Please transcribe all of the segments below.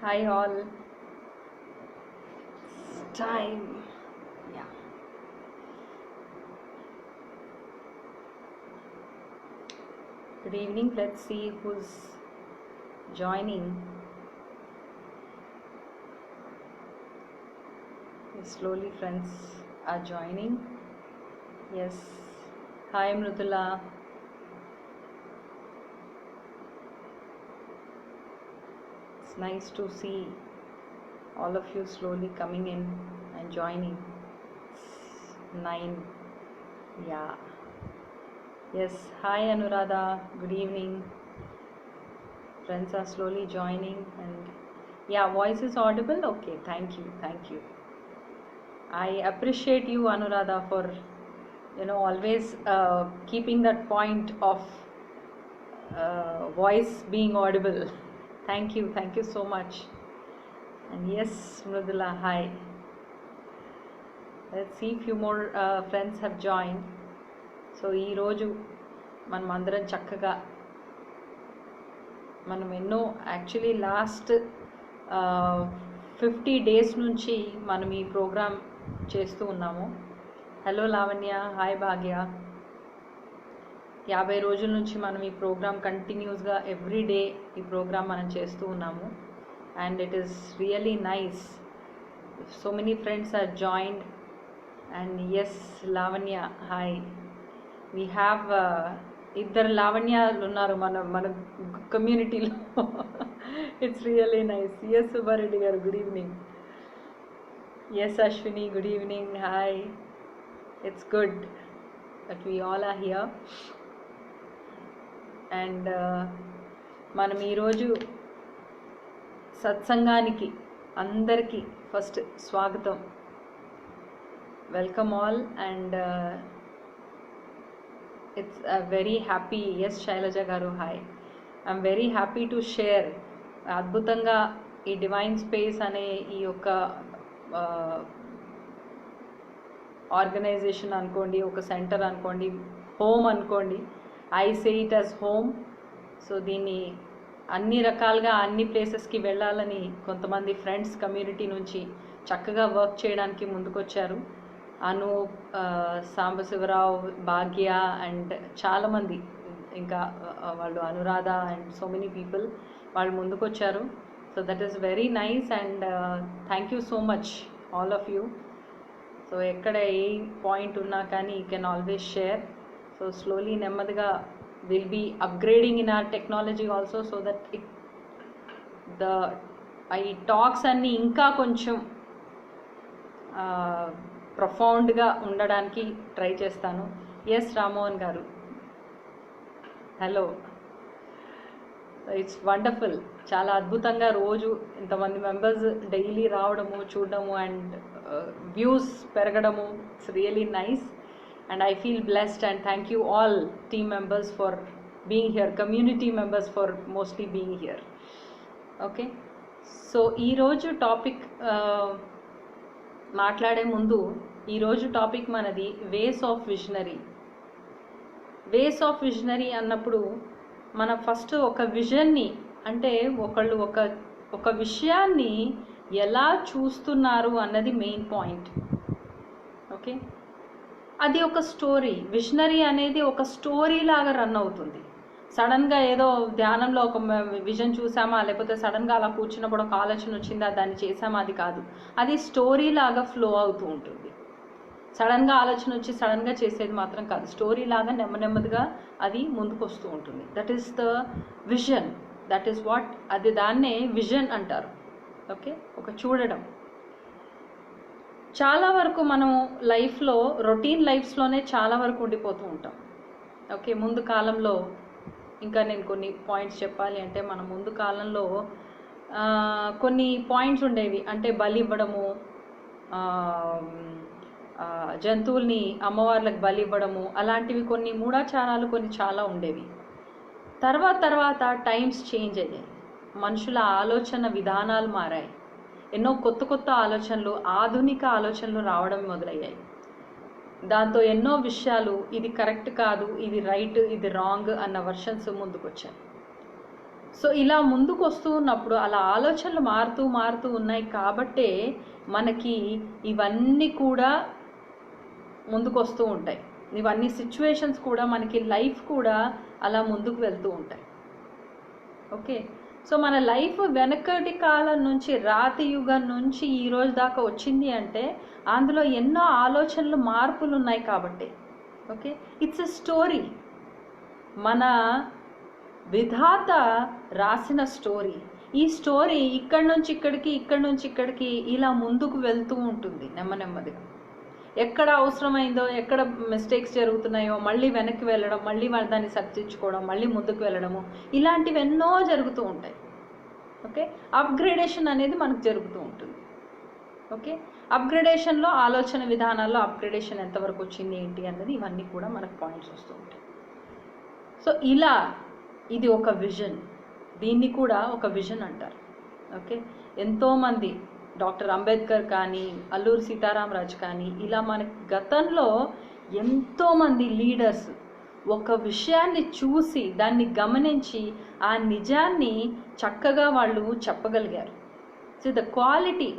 Hi all. It's time. Yeah. Good evening. Let's see who's joining. Slowly friends are joining. Yes. Hi Mrudula. It's nice to see all of you slowly coming in and joining. It's 9. Yeah. Yes. Hi Anuradha. Good evening. Friends are slowly joining and yeah, voice is audible. Okay, thank you. I appreciate you, Anuradha, for always keeping that point of voice being audible. Thank you so much. And yes, Mrudula, hi. Let's see few more friends have joined. So ఈ రోజు మనం అందరం చక్కగా మనం ఎన్నో actually last 50 days నుంచి మనం ఈ ప్రోగ్రామ్ చేస్తూ ఉన్నాము. హలో లావణ్య, హాయ్ భాగ్య. 50 రోజుల నుంచి మనం ఈ ప్రోగ్రామ్ కంటిన్యూస్గా ఎవ్రీ డే ఈ ప్రోగ్రామ్ మనం చేస్తూ ఉన్నాము. And it is really nice. So many friends are joined. And yes Lavanya, hi. We have ఇద్దరు లావణ్యాలు ఉన్నారు మన కమ్యూనిటీలో. It's really nice. Yes Subbareddy గారు, good evening. Yes Ashwini, good evening, hi. It's good that we all are here. And మనం ఈరోజు సత్సంగానికి అందరికీ ఫస్ట్ స్వాగతం. Welcome all. And it's very happy. Yes Shailaja గారు, hi. I'm very happy to share. అద్భుతంగా ఈ divine space అనే ఈ యొక్క ఆర్గనైజేషన్ అనుకోండి, ఒక సెంటర్ అనుకోండి, హోమ్ అనుకోండి. I say it as home. So దీన్ని అన్ని రకాలుగా అన్ని ప్లేసెస్కి వెళ్ళాలని కొంతమంది ఫ్రెండ్స్ కమ్యూనిటీ నుంచి చక్కగా వర్క్ చేయడానికి ముందుకొచ్చారు. అను, సాంబశివరావు, భాగ్య అండ్ చాలామంది, ఇంకా వాళ్ళు Anuradha and so many people వాళ్ళు ముందుకొచ్చారు. So that is very nice. And thank you so much all of you. So ఎక్కడ ఏ పాయింట్ ఉన్నా కానీ you can always share. So slowly నెమ్మదిగా will be upgrading in our technology also, so that ఈ talks అన్నీ ఇంకా కొంచెం ప్రొఫౌండ్గా ఉండడానికి ట్రై చేస్తాను. ఎస్ రామ్మోహన్ గారు, హలో. It's wonderful. చాలా అద్భుతంగా రోజు ఇంతమంది మెంబర్స్ డైలీ రావడము, చూడడము అండ్ వ్యూస్ పెరగడము. It's really nice. And I feel blessed. And thank you all team members for being here, community members for mostly being here. Okay, so ఈరోజు topic మాట్లాడే ముందు, ఈరోజు టాపిక్ మనది ways of visionary. Ways of visionary అన్నప్పుడు మన first ఒక విజన్ని, అంటే ఒకళ్ళు ఒక విషయాన్ని ఎలా చూస్తున్నారు అన్నది మెయిన్ పాయింట్. ఓకే, అది ఒక స్టోరీ. విజనరీ అనేది ఒక స్టోరీ లాగా రన్ అవుతుంది. సడన్గా ఏదో ధ్యానంలో ఒక విజన్ చూసామా, లేకపోతే సడన్గా అలా కూర్చున్నప్పుడు ఒక ఆలోచన వచ్చిందా, దాన్ని చేసామా, అది కాదు. అది స్టోరీ లాగా ఫ్లో అవుతూ ఉంటుంది. సడన్గా ఆలోచన వచ్చి సడన్గా చేసేది మాత్రం కాదు. స్టోరీ లాగా నెమ్మదిగా అది ముందుకు వస్తూ ఉంటుంది. That is the vision. That is what, అది దాన్నే విజన్ అంటారు. ఓకే, ఒక చూడడం. చాలా వరకు మనం లైఫ్లో రొటీన్ లైఫ్స్లోనే చాలా వరకు ఉండిపోతూ ఉంటాం. ఓకే, ముందు కాలంలో ఇంకా నేను కొన్ని పాయింట్స్ చెప్పాలి అంటే, మన ముందు కాలంలో కొన్ని పాయింట్స్ ఉండేవి. అంటే బలి ఇవ్వడము, జంతువుల్ని అమ్మవార్లకు బలి ఇవ్వడము, అలాంటివి కొన్ని మూఢాచారాలు కొన్ని చాలా ఉండేవి. తర్వాత టైమ్స్ చేంజ్ అయ్యాయి. మనుషుల ఆలోచన విధానాలు మారాయి. ఎన్నో కొత్త ఆలోచనలు, ఆధునిక ఆలోచనలు రావడం మొదలయ్యాయి. దాంతో ఎన్నో విషయాలు ఇది కరెక్ట్ కాదు, ఇది రైట్, ఇది రాంగ్ అన్న వర్షన్స్ ముందుకు వచ్చాయి. సో ఇలా ముందుకు వస్తూ ఉన్నప్పుడు అలా ఆలోచనలు మారుతూ మారుతూ ఉన్నాయి కాబట్టే మనకి ఇవన్నీ కూడా ముందుకు వస్తూ ఉంటాయి. ఇవన్నీ సిచ్యువేషన్స్ కూడా మనకి లైఫ్ కూడా అలా ముందుకు వెళ్తూ ఉంటాయి. ఓకే, సో మన లైఫ్ వెనకటి కాలం నుంచి, రాతి యుగం నుంచి ఈ రోజు దాకా వచ్చింది అంటే అందులో ఎన్నో ఆలోచనలు, మార్పులు ఉన్నాయి కాబట్టి. Okay, it's a story. మన విధాత రాసిన స్టోరీ. ఈ స్టోరీ ఇక్కడి నుంచి ఇక్కడికి, ఇక్కడి నుంచి ఇక్కడికి ఇలా ముందుకు వెళ్తూ ఉంటుంది నెమ్మదిగా. ఎక్కడ అవసరమైందో, ఎక్కడ మిస్టేక్స్ జరుగుతున్నాయో మళ్ళీ వెనక్కి వెళ్ళడం, మళ్ళీ దాన్ని సరిదిద్దుకోవడం, మళ్ళీ ముందుకు వెళ్ళడము, ఇలాంటివి ఎన్నో జరుగుతూ ఉంటాయి. ఓకే, అప్గ్రేడేషన్ అనేది మనకు జరుగుతూ ఉంటుంది. ఓకే, అప్గ్రేడేషన్లో ఆలోచన విధానాల్లో అప్గ్రేడేషన్ ఎంతవరకు వచ్చింది ఏంటి అన్నది ఇవన్నీ కూడా మనకు పాయింట్స్ వస్తూ ఉంటాయి. సో ఇలా ఇది ఒక విజన్. దీన్ని కూడా ఒక విజన్ అంటారు. ఓకే, ఎంతోమంది డాక్టర్ అంబేద్కర్ కానీ, అల్లూరి సీతారామరాజు కానీ, ఇలా మనకి గతంలో ఎంతోమంది లీడర్స్ ఒక విషయాన్ని చూసి దాన్ని గమనించి ఆ నిజాన్ని చక్కగా వాళ్ళు చెప్పగలిగారు. సో ద క్వాలిటీ,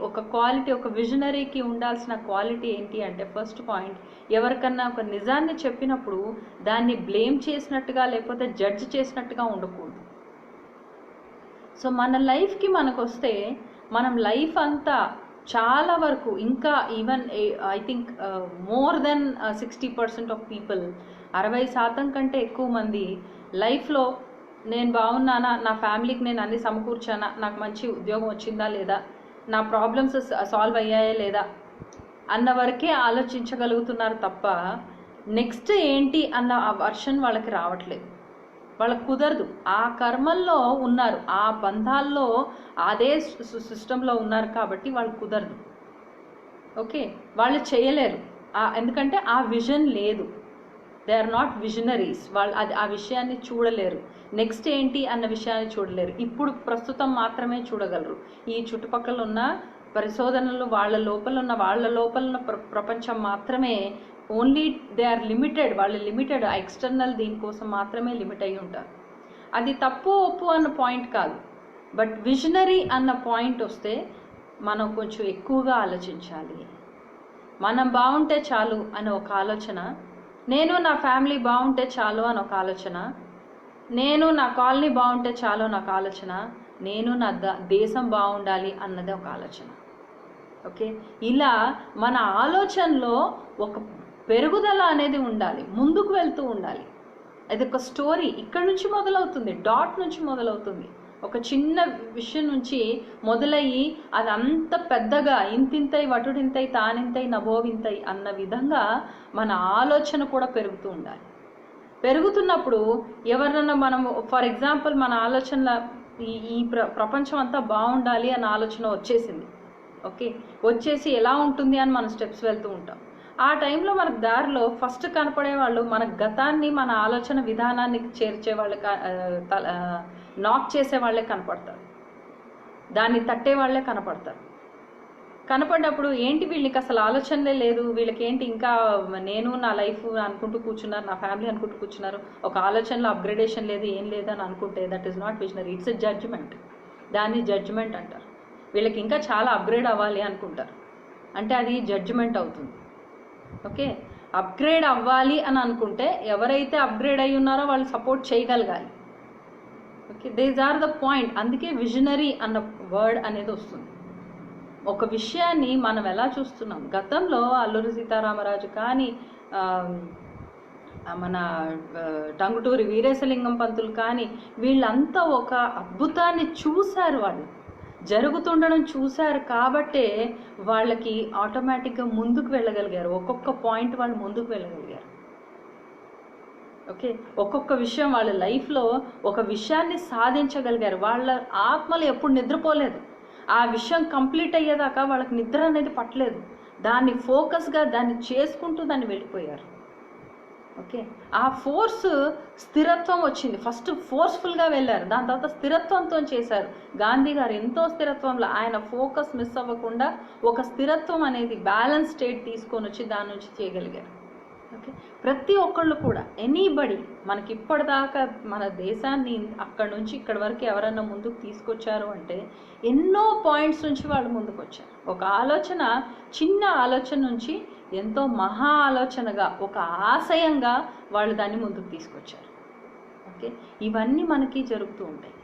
ఒక విజనరీకి ఉండాల్సిన క్వాలిటీ ఏంటి అంటే, ఫస్ట్ పాయింట్, ఎవరికన్నా ఒక నిజాన్ని చెప్పినప్పుడు దాన్ని బ్లేమ్ చేసినట్టుగా లేకపోతే జడ్జ్ చేసినట్టుగా ఉండకూడదు. సో మన లైఫ్కి మనకు వస్తే, మనం లైఫ్ అంతా చాలా వరకు, ఇంకా even I think more than 60% of people, 60% కంటే ఎక్కువ మంది లైఫ్లో నేను బాగున్నానా, నా ఫ్యామిలీకి నేను అన్ని సమకూర్చానా, నాకు మంచి ఉద్యోగం వచ్చిందా లేదా, నా ప్రాబ్లమ్స్ సాల్వ్ అయ్యాయా లేదా అన్న వరకే ఆలోచించగలుగుతున్నారు తప్ప నెక్స్ట్ ఏంటి అన్న ఆ వర్షన్ వాళ్ళకి రావట్లేదు. వాళ్ళకు కుదరదు. ఆ కర్మల్లో ఉన్నారు, ఆ బంధాల్లో అదే సిస్టంలో ఉన్నారు కాబట్టి వాళ్ళకు కుదరదు. ఓకే, వాళ్ళు చేయలేరు, ఎందుకంటే ఆ విజన్ లేదు. They are not visionaries. వాళ్ళు ఆ విషయాన్ని చూడలేరు, నెక్స్ట్ ఏంటి అన్న విషయాన్ని చూడలేరు. ఇప్పుడు ప్రస్తుతం మాత్రమే చూడగలరు. ఈ చుట్టుపక్కల ఉన్న పరిశోధనలు, వాళ్ళ లోపల ఉన్న ప్రపంచం మాత్రమే, ఓన్లీ దే ఆర్ లిమిటెడ్. వాళ్ళు లిమిటెడ్, ఎక్స్టర్నల్ దీనికోసం మాత్రమే లిమిట్ అయి ఉంటారు. అది తప్పు ఒప్పు అన్న పాయింట్ కాదు, బట్ విజనరీ అన్న పాయింట్ వస్తే మనం కొంచెం ఎక్కువగా ఆలోచించాలి. మనం బాగుంటే చాలు అని ఒక ఆలోచన, నేను నా ఫ్యామిలీ బాగుంటే చాలు అని ఒక ఆలోచన, నేను నా కాలనీ బాగుంటే చాలు అని ఒక ఆలోచన, నేను నా దేశం బాగుండాలి అన్నది ఒక ఆలోచన. ఓకే, ఇలా మన ఆలోచనలో ఒక పెరుగుదల అనేది ఉండాలి, ముందుకు వెళ్తూ ఉండాలి. అది ఒక స్టోరీ ఇక్కడి నుంచి మొదలవుతుంది, డాట్ నుంచి మొదలవుతుంది. ఒక చిన్న విషయం నుంచి మొదలయ్యి అది అంత పెద్దగా ఇంతింతై వటుడింతై తానింతై నభోవింతై అన్న విధంగా మన ఆలోచన కూడా పెరుగుతూ ఉండాలి. పెరుగుతున్నప్పుడు ఎవరినన్నా మనము, ఫర్ ఎగ్జాంపుల్, మన ఆలోచనల ఈ ప్రపంచం అంతా బాగుండాలి అన్న ఆలోచన వచ్చేసింది. ఓకే, వచ్చేసి ఎలా ఉంటుంది అని మనం స్టెప్స్ వెళ్తూ ఉంటాం. ఆ టైంలో మనకు దారిలో ఫస్ట్ కనపడే వాళ్ళు మన గతాన్ని, మన ఆలోచన విధానాన్ని చేర్చే వాళ్ళు, నాక్ చేసే వాళ్ళే కనపడతారు, దాన్ని తట్టే వాళ్ళే కనపడతారు. కనపడినప్పుడు ఏంటి వీళ్ళకి అసలు ఆలోచనలే లేదు, వీళ్ళకి ఏంటి ఇంకా నేను నా లైఫ్ అనుకుంటూ కూర్చున్నారు, నా ఫ్యామిలీ అనుకుంటూ కూర్చున్నారు, ఒక ఆలోచనలో అప్గ్రేడేషన్ లేదు, ఏం లేదని అనుకుంటే that is not visionary, it's a judgement. దాన్ని జడ్జ్మెంట్ అంటారు. వీళ్ళకి ఇంకా చాలా అప్గ్రేడ్ అవ్వాలి అనుకుంటారు, అంటే అది జడ్జ్మెంట్ అవుతుంది. ఓకే, అప్గ్రేడ్ అవ్వాలి అని అనుకుంటే ఎవరైతే అప్గ్రేడ్ అయి ఉన్నారో వాళ్ళు సపోర్ట్ చేయగలగాలి. Okay, these are the point. అందుకే విజనరీ అన్న వర్డ్ అనేది వస్తుంది. ఒక విషయాన్ని మనం ఎలా చూస్తున్నాం, గతంలో అల్లూరి సీతారామరాజు కానీ, మన టంగుటూరి వీరేశలింగం పంతులు కానీ, వీళ్ళంతా ఒక అద్భుతాన్ని చూశారు, వాళ్ళు జరుగుతుండడం చూశారు కాబట్టే వాళ్ళకి ఆటోమేటిక్గా ముందుకు వెళ్ళగలిగారు. ఒక్కొక్క పాయింట్ వాళ్ళు ముందుకు వెళ్ళగలిగారు. ఓకే, ఒక్కొక్క విషయం వాళ్ళ లైఫ్లో ఒక విషయాన్ని సాధించగలిగారు. వాళ్ళ ఆత్మలు ఎప్పుడు నిద్రపోలేదు. ఆ విషయం కంప్లీట్ అయ్యేదాకా వాళ్ళకి నిద్ర అనేది పట్టలేదు. దాన్ని ఫోకస్గా దాన్ని చేసుకుంటూ దాన్ని వెళ్ళిపోయారు. ఓకే, ఆ ఫోర్స్, స్థిరత్వం వచ్చింది. ఫస్ట్ ఫోర్స్ఫుల్గా వెళ్ళారు, దాని తర్వాత స్థిరత్వంతో చేశారు. గాంధీ గారు ఎంతో స్థిరత్వంలో, ఆయన ఫోకస్ మిస్ అవ్వకుండా ఒక స్థిరత్వం అనేది, బ్యాలెన్స్ స్టేట్ తీసుకొని వచ్చి దాని నుంచి చేయగలిగారు. ఓకే, ప్రతి ఒక్కళ్ళు కూడా ఎనీబడి మనకి ఇప్పటిదాకా మన దేశాన్ని అక్కడి నుంచి ఇక్కడి వరకు ఎవరన్నా ముందుకు తీసుకొచ్చారు అంటే ఎన్నో పాయింట్స్ నుంచి వాళ్ళు ముందుకు వచ్చారు. ఒక ఆలోచన, చిన్న ఆలోచన నుంచి ఎంతో మహా ఆలోచనగా, ఒక ఆశయంగా వాళ్ళు దాన్ని ముందుకు తీసుకొచ్చారు. ఓకే, ఇవన్నీ మనకి జరుగుతూ ఉంటాయి.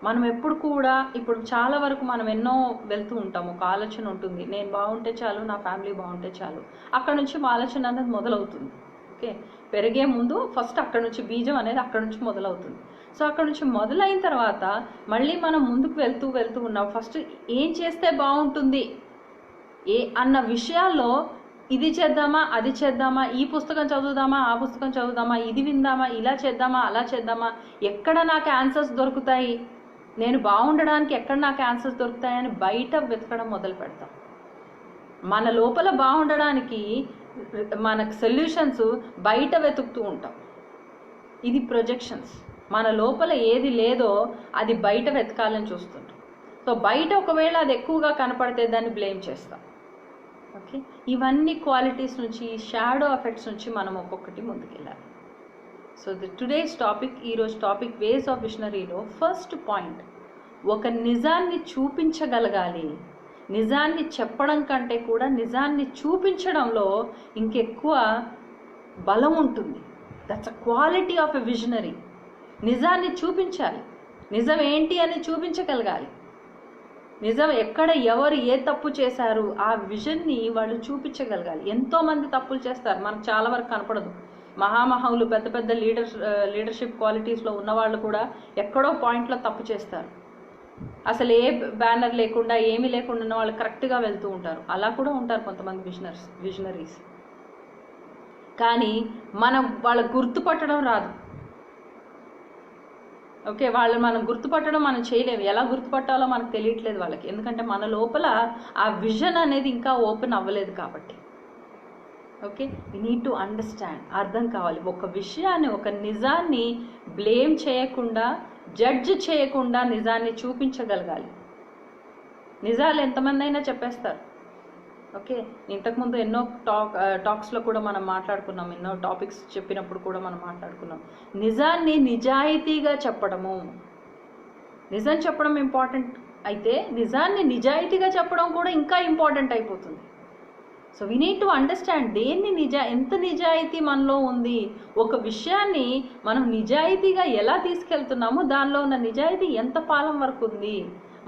మనం ఎప్పుడు కూడా ఇప్పుడు చాలా వరకు మనం ఎన్నో వెళ్తూ ఉంటాము. ఒక ఆలోచన ఉంటుంది, నేను బాగుంటే చాలు, నా ఫ్యామిలీ బాగుంటే చాలు. అక్కడ నుంచి మా ఆలోచన అనేది మొదలవుతుంది. ఓకే, పెరిగే ముందు ఫస్ట్ అక్కడ నుంచి బీజం అనేది అక్కడ నుంచి మొదలవుతుంది. సో అక్కడ నుంచి మొదలైన తర్వాత మళ్ళీ మనం ముందుకు వెళ్తూ వెళ్తూ ఉన్నాం. ఫస్ట్ ఏం చేస్తే బాగుంటుంది అన్న విషయాల్లో ఇది చేద్దామా, అది చేద్దామా, ఈ పుస్తకం చదువుదామా, ఆ పుస్తకం చదువుదామా, ఇది విందామా, ఇలా చేద్దామా, అలా చేద్దామా, ఎక్కడ నాకు ఆన్సర్స్ దొరుకుతాయి, నేను బాగుండడానికి ఎక్కడ నాకు ఆన్సర్స్ దొరుకుతాయని బయట వెతకడం మొదలు పెడతాం. మన లోపల బాగుండడానికి మనకు సొల్యూషన్స్ బయట వెతుకుతూ ఉంటాం. ఇది ప్రొజెక్షన్స్. మన లోపల ఏది లేదో అది బయట వెతకాలని చూస్తుంటాం. సో బయట ఒకవేళ అది ఎక్కువగా కనపడితే దాన్ని బ్లేమ్ చేస్తాం. ఓకే, ఇవన్నీ క్వాలిటీస్ నుంచి, షాడో ఎఫెక్ట్స్ నుంచి మనం ఒక్కొక్కటి ముందుకెళ్ళాలి. సో టుడేస్ టాపిక్, ఈరోజు టాపిక్ వేస్ ఆఫ్ విజనరీలో ఫస్ట్ పాయింట్, ఒక నిజాన్ని చూపించగలగాలి. నిజాన్ని చెప్పడం కంటే కూడా నిజాన్ని చూపించడంలో ఇంకెక్కువ బలం ఉంటుంది. That's a quality of a visionary. నిజాన్ని చూపించాలి, నిజం ఏంటి అని చూపించగలగాలి. నిజం ఎక్కడ ఎవరు ఏ తప్పు చేశారు ఆ విజన్ని వాళ్ళు చూపించగలగాలి. ఎంతోమంది తప్పులు చేస్తారు, మనకు చాలా వరకు కనపడదు. మహామహులు, పెద్ద పెద్ద లీడర్షిప్ క్వాలిటీస్లో ఉన్నవాళ్ళు కూడా ఎక్కడో పాయింట్లో తప్పు చేస్తారు. అసలు ఏ బ్యానర్ లేకుండా, ఏమీ లేకుండా ఉన్న వాళ్ళు కరెక్ట్గా వెళ్తూ ఉంటారు. అలా కూడా ఉంటారు కొంతమంది విజనరీస్. కానీ వాళ్ళ గుర్తుపట్టడం రాదు. ఓకే, వాళ్ళని మనం గుర్తుపట్టడం మనం చేయలేము. ఎలా గుర్తుపట్టాలో మనకు తెలియట్లేదు వాళ్ళకి. ఎందుకంటే మన లోపల ఆ విజన్ అనేది ఇంకా ఓపెన్ అవ్వలేదు కాబట్టి. Okay, we need to understand, అర్థం కావాలి. ఒక విషయాన్ని, ఒక నిజాన్ని బ్లేమ్ చేయకుండా, జడ్జ్ చేయకుండా నిజాన్ని చూపించగలగాలి. నిజాలు ఎంతమంది అయినా చెప్పేస్తారు. ఓకే, ఇంతకుముందు ఎన్నో టాక్స్లో కూడా మనం మాట్లాడుకున్నాం, ఎన్నో టాపిక్స్ చెప్పినప్పుడు కూడా మనం మాట్లాడుకున్నాం. నిజాన్ని నిజాయితీగా చెప్పడము, నిజం చెప్పడం ఇంపార్టెంట్ అయితే నిజాన్ని నిజాయితీగా చెప్పడం కూడా ఇంకా ఇంపార్టెంట్ అయిపోతుంది. So we need to understand దేన్ని ఎంత నిజాయితీ మనలో ఉంది, ఒక విషయాన్ని మనం నిజాయితీగా ఎలా తీసుకెళ్తున్నామో దానిలో ఉన్న నిజాయితీ ఎంత పాలం వరకు ఉంది,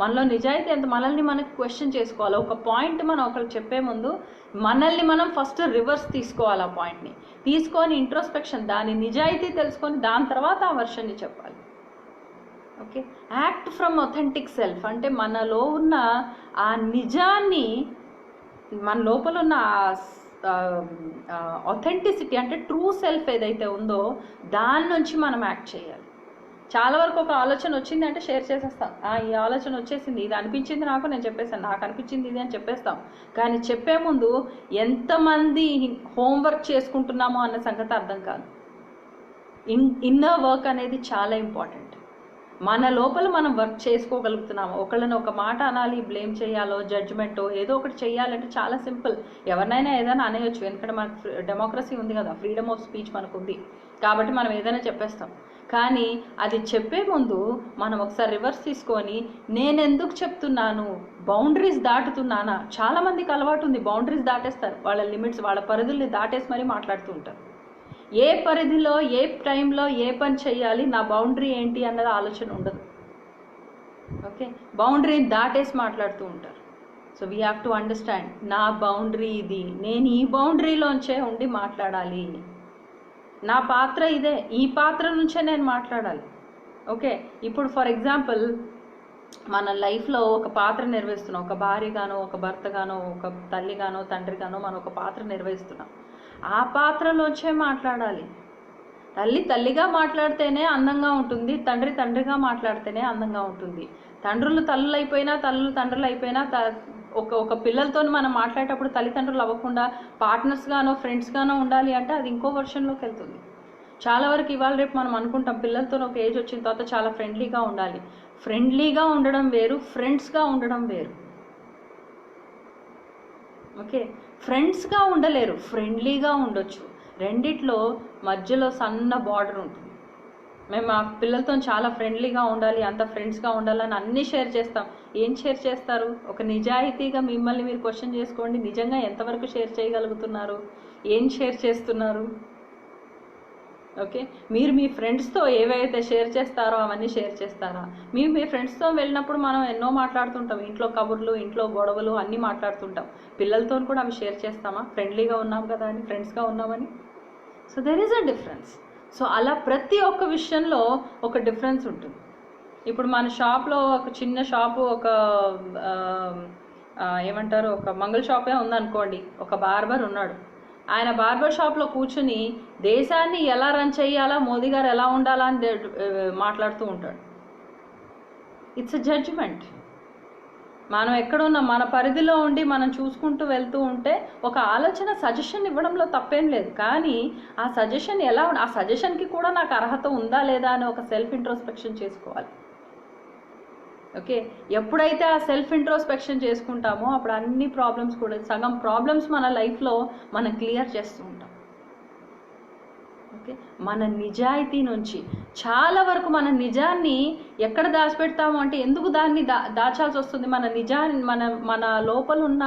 మనలో నిజాయితీ ఎంత, మనల్ని మనకు క్వశ్చన్ చేసుకోవాలి. ఒక పాయింట్ మనం ఒకరికి చెప్పే ముందు మనల్ని మనం ఫస్ట్ రివర్స్ తీసుకోవాలి. ఆ పాయింట్ని తీసుకొని ఇంట్రోస్పెక్షన్, దాని నిజాయితీ తెలుసుకొని దాని తర్వాత ఆ వర్షన్ని చెప్పాలి. Okay, act from authentic self అంటే మనలో ఉన్న ఆ నిజాన్ని, మన లోపల ఉన్న ఒథెంటిసిటీ అంటే ట్రూ సెల్ఫ్ ఏదైతే ఉందో దాని నుంచి మనం యాక్ట్ చేయాలి. చాలా వరకు ఒక ఆలోచన వచ్చింది అంటే షేర్ చేసేస్తాం. ఈ ఆలోచన వచ్చేసింది, ఇది అనిపించింది నాకు, నేను చెప్పేస్తాను, నాకు అనిపించింది ఇది అని చెప్పేస్తాం. కానీ చెప్పే ముందు ఎంతమంది హోంవర్క్ చేసుకుంటున్నామో అన్న సంగతి అర్థం కాదు. ఇన్నర్ వర్క్ అనేది చాలా ఇంపార్టెంట్. మన లోపల మనం వర్క్ చేసుకోగలుగుతున్నాము. ఒకళ్ళని ఒక మాట అనాలి, బ్లేమ్ చేయాలో, జడ్జ్మెంటో ఏదో ఒకటి చేయాలంటే చాలా సింపుల్. ఎవరినైనా ఏదైనా అనేయచ్చు, ఎందుకంటే మనకు డెమోక్రసీ ఉంది కదా, ఫ్రీడమ్ ఆఫ్ స్పీచ్ మనకు ఉంది కాబట్టి మనం ఏదైనా చెప్పేస్తాం. కానీ అది చెప్పే ముందు మనం ఒకసారి రివర్స్ తీసుకొని నేను ఎందుకు చెప్తున్నాను, బౌండరీస్ దాటుతున్నానా. చాలామందికి అలవాటు ఉంది, బౌండరీస్ దాటేస్తారు, వాళ్ళ లిమిట్స్, వాళ్ళ పరిధుల్ని దాటేసి మరీ మాట్లాడుతూ ఉంటారు. ఏ పరిధిలో, ఏ టైంలో ఏ పని చేయాలి, నా బౌండరీ ఏంటి అన్నది ఆలోచన ఉండదు. ఓకే, బౌండరీని దాటేసి మాట్లాడుతూ ఉంటారు. So we have to understand, నా బౌండరీ ఇది, నేను ఈ బౌండరీలోంచే ఉండి మాట్లాడాలి, నా పాత్ర ఇదే, ఈ పాత్ర నుంచే నేను మాట్లాడాలి. ఓకే, ఇప్పుడు ఫర్ ఎగ్జాంపుల్ మన లైఫ్లో ఒక పాత్ర నిర్వహిస్తున్నాం, ఒక భార్యగానో, ఒక భర్తగానో, ఒక తల్లిగానో, తండ్రిగానో మనం ఒక పాత్ర నిర్వహిస్తున్నాం. ఆ పాత్రలోంచే మాట్లాడాలి. తల్లి తల్లిగా మాట్లాడితేనే అందంగా ఉంటుంది, తండ్రి తండ్రిగా మాట్లాడితేనే అందంగా ఉంటుంది. తండ్రులు తల్లులు అయిపోయినా, తల్లులు తండ్రులు అయిపోయినా, ఒక పిల్లలతో మనం మాట్లాడేటప్పుడు తల్లిదండ్రులు అవ్వకుండా పార్ట్నర్స్గానో, ఫ్రెండ్స్గానో ఉండాలి అంటే అది ఇంకో వర్షన్లోకి వెళ్తుంది. చాలా వరకు ఇవాళ రేపు మనం అనుకుంటాం పిల్లలతో ఒక ఏజ్ వచ్చిన తర్వాత చాలా ఫ్రెండ్లీగా ఉండాలి. ఫ్రెండ్లీగా ఉండడం వేరు, ఫ్రెండ్స్గా ఉండడం వేరు. ఓకే, ఫ్రెండ్స్గా ఉండలేరు, ఫ్రెండ్లీగా ఉండొచ్చు. రెండిట్లో మధ్యలో సన్న బార్డర్ ఉంటుంది. మేము మా పిల్లలతో చాలా ఫ్రెండ్లీగా ఉండాలి, అంత ఫ్రెండ్స్గా ఉండాలని అన్నీ షేర్ చేస్తాం. ఏం షేర్ చేస్తారు? ఒక నిజాయితీగా మిమ్మల్ని మీరు క్వశ్చన్ చేసుకోండి, నిజంగా ఎంతవరకు షేర్ చేయగలుగుతున్నారు, ఏం షేర్ చేస్తున్నారు? ఓకే, మీరు మీ ఫ్రెండ్స్తో ఏవైతే షేర్ చేస్తారో అవన్నీ షేర్ చేస్తారా? మీరు మీ ఫ్రెండ్స్తో వెళ్ళినప్పుడు మనం ఎన్నో మాట్లాడుతుంటాం, ఇంట్లో కబుర్లు, ఇంట్లో గొడవలు అన్నీ మాట్లాడుతుంటాం. పిల్లలతో కూడా అవి షేర్ చేస్తామా? ఫ్రెండ్లీగా ఉన్నాం కదా అని, ఫ్రెండ్స్గా ఉన్నామని. So there is a difference. So అలా ప్రతి ఒక్క విషయంలో ఒక డిఫరెన్స్ ఉంటుంది. ఇప్పుడు మన షాప్లో ఒక చిన్న షాపు, ఒక ఏమంటారు, ఒక మంగళ షాపే ఉందనుకోండి. ఒక బార్బర్ ఉన్నాడు, ఆయన బార్బర్ షాప్లో కూర్చుని దేశాన్ని ఎలా రన్ చేయాలా, మోదీ గారు ఎలా ఉండాలా అని మాట్లాడుతూ ఉంటాడు. It's a judgement. మనం ఎక్కడున్నా మన పరిధిలో ఉండి మనం చూసుకుంటూ వెళ్తూ ఉంటే ఒక ఆలోచన, సజెషన్ ఇవ్వడంలో తప్పేం లేదు. కానీ ఆ సజెషన్ ఎలా ఆ సజెషన్కి కూడా నాకు అర్హత ఉందా లేదా అని ఒక సెల్ఫ్ ఇంట్రోస్పెక్షన్ చేసుకోవాలి. ఓకే, ఎప్పుడైతే ఆ సెల్ఫ్ ఇంట్రోస్పెక్షన్ చేసుకుంటామో అప్పుడు అన్ని ప్రాబ్లమ్స్ కూడా, సగం ప్రాబ్లమ్స్ మన లైఫ్లో మనం క్లియర్ చేస్తూ ఉంటాం. ఓకే, మన నిజాయితీ నుంచి చాలా వరకు మన నిజాన్ని ఎక్కడ దాచిపెడతాము అంటే, ఎందుకు దాన్ని దాచాల్సి వస్తుంది? మన నిజాన్ని, మన లోపల ఉన్న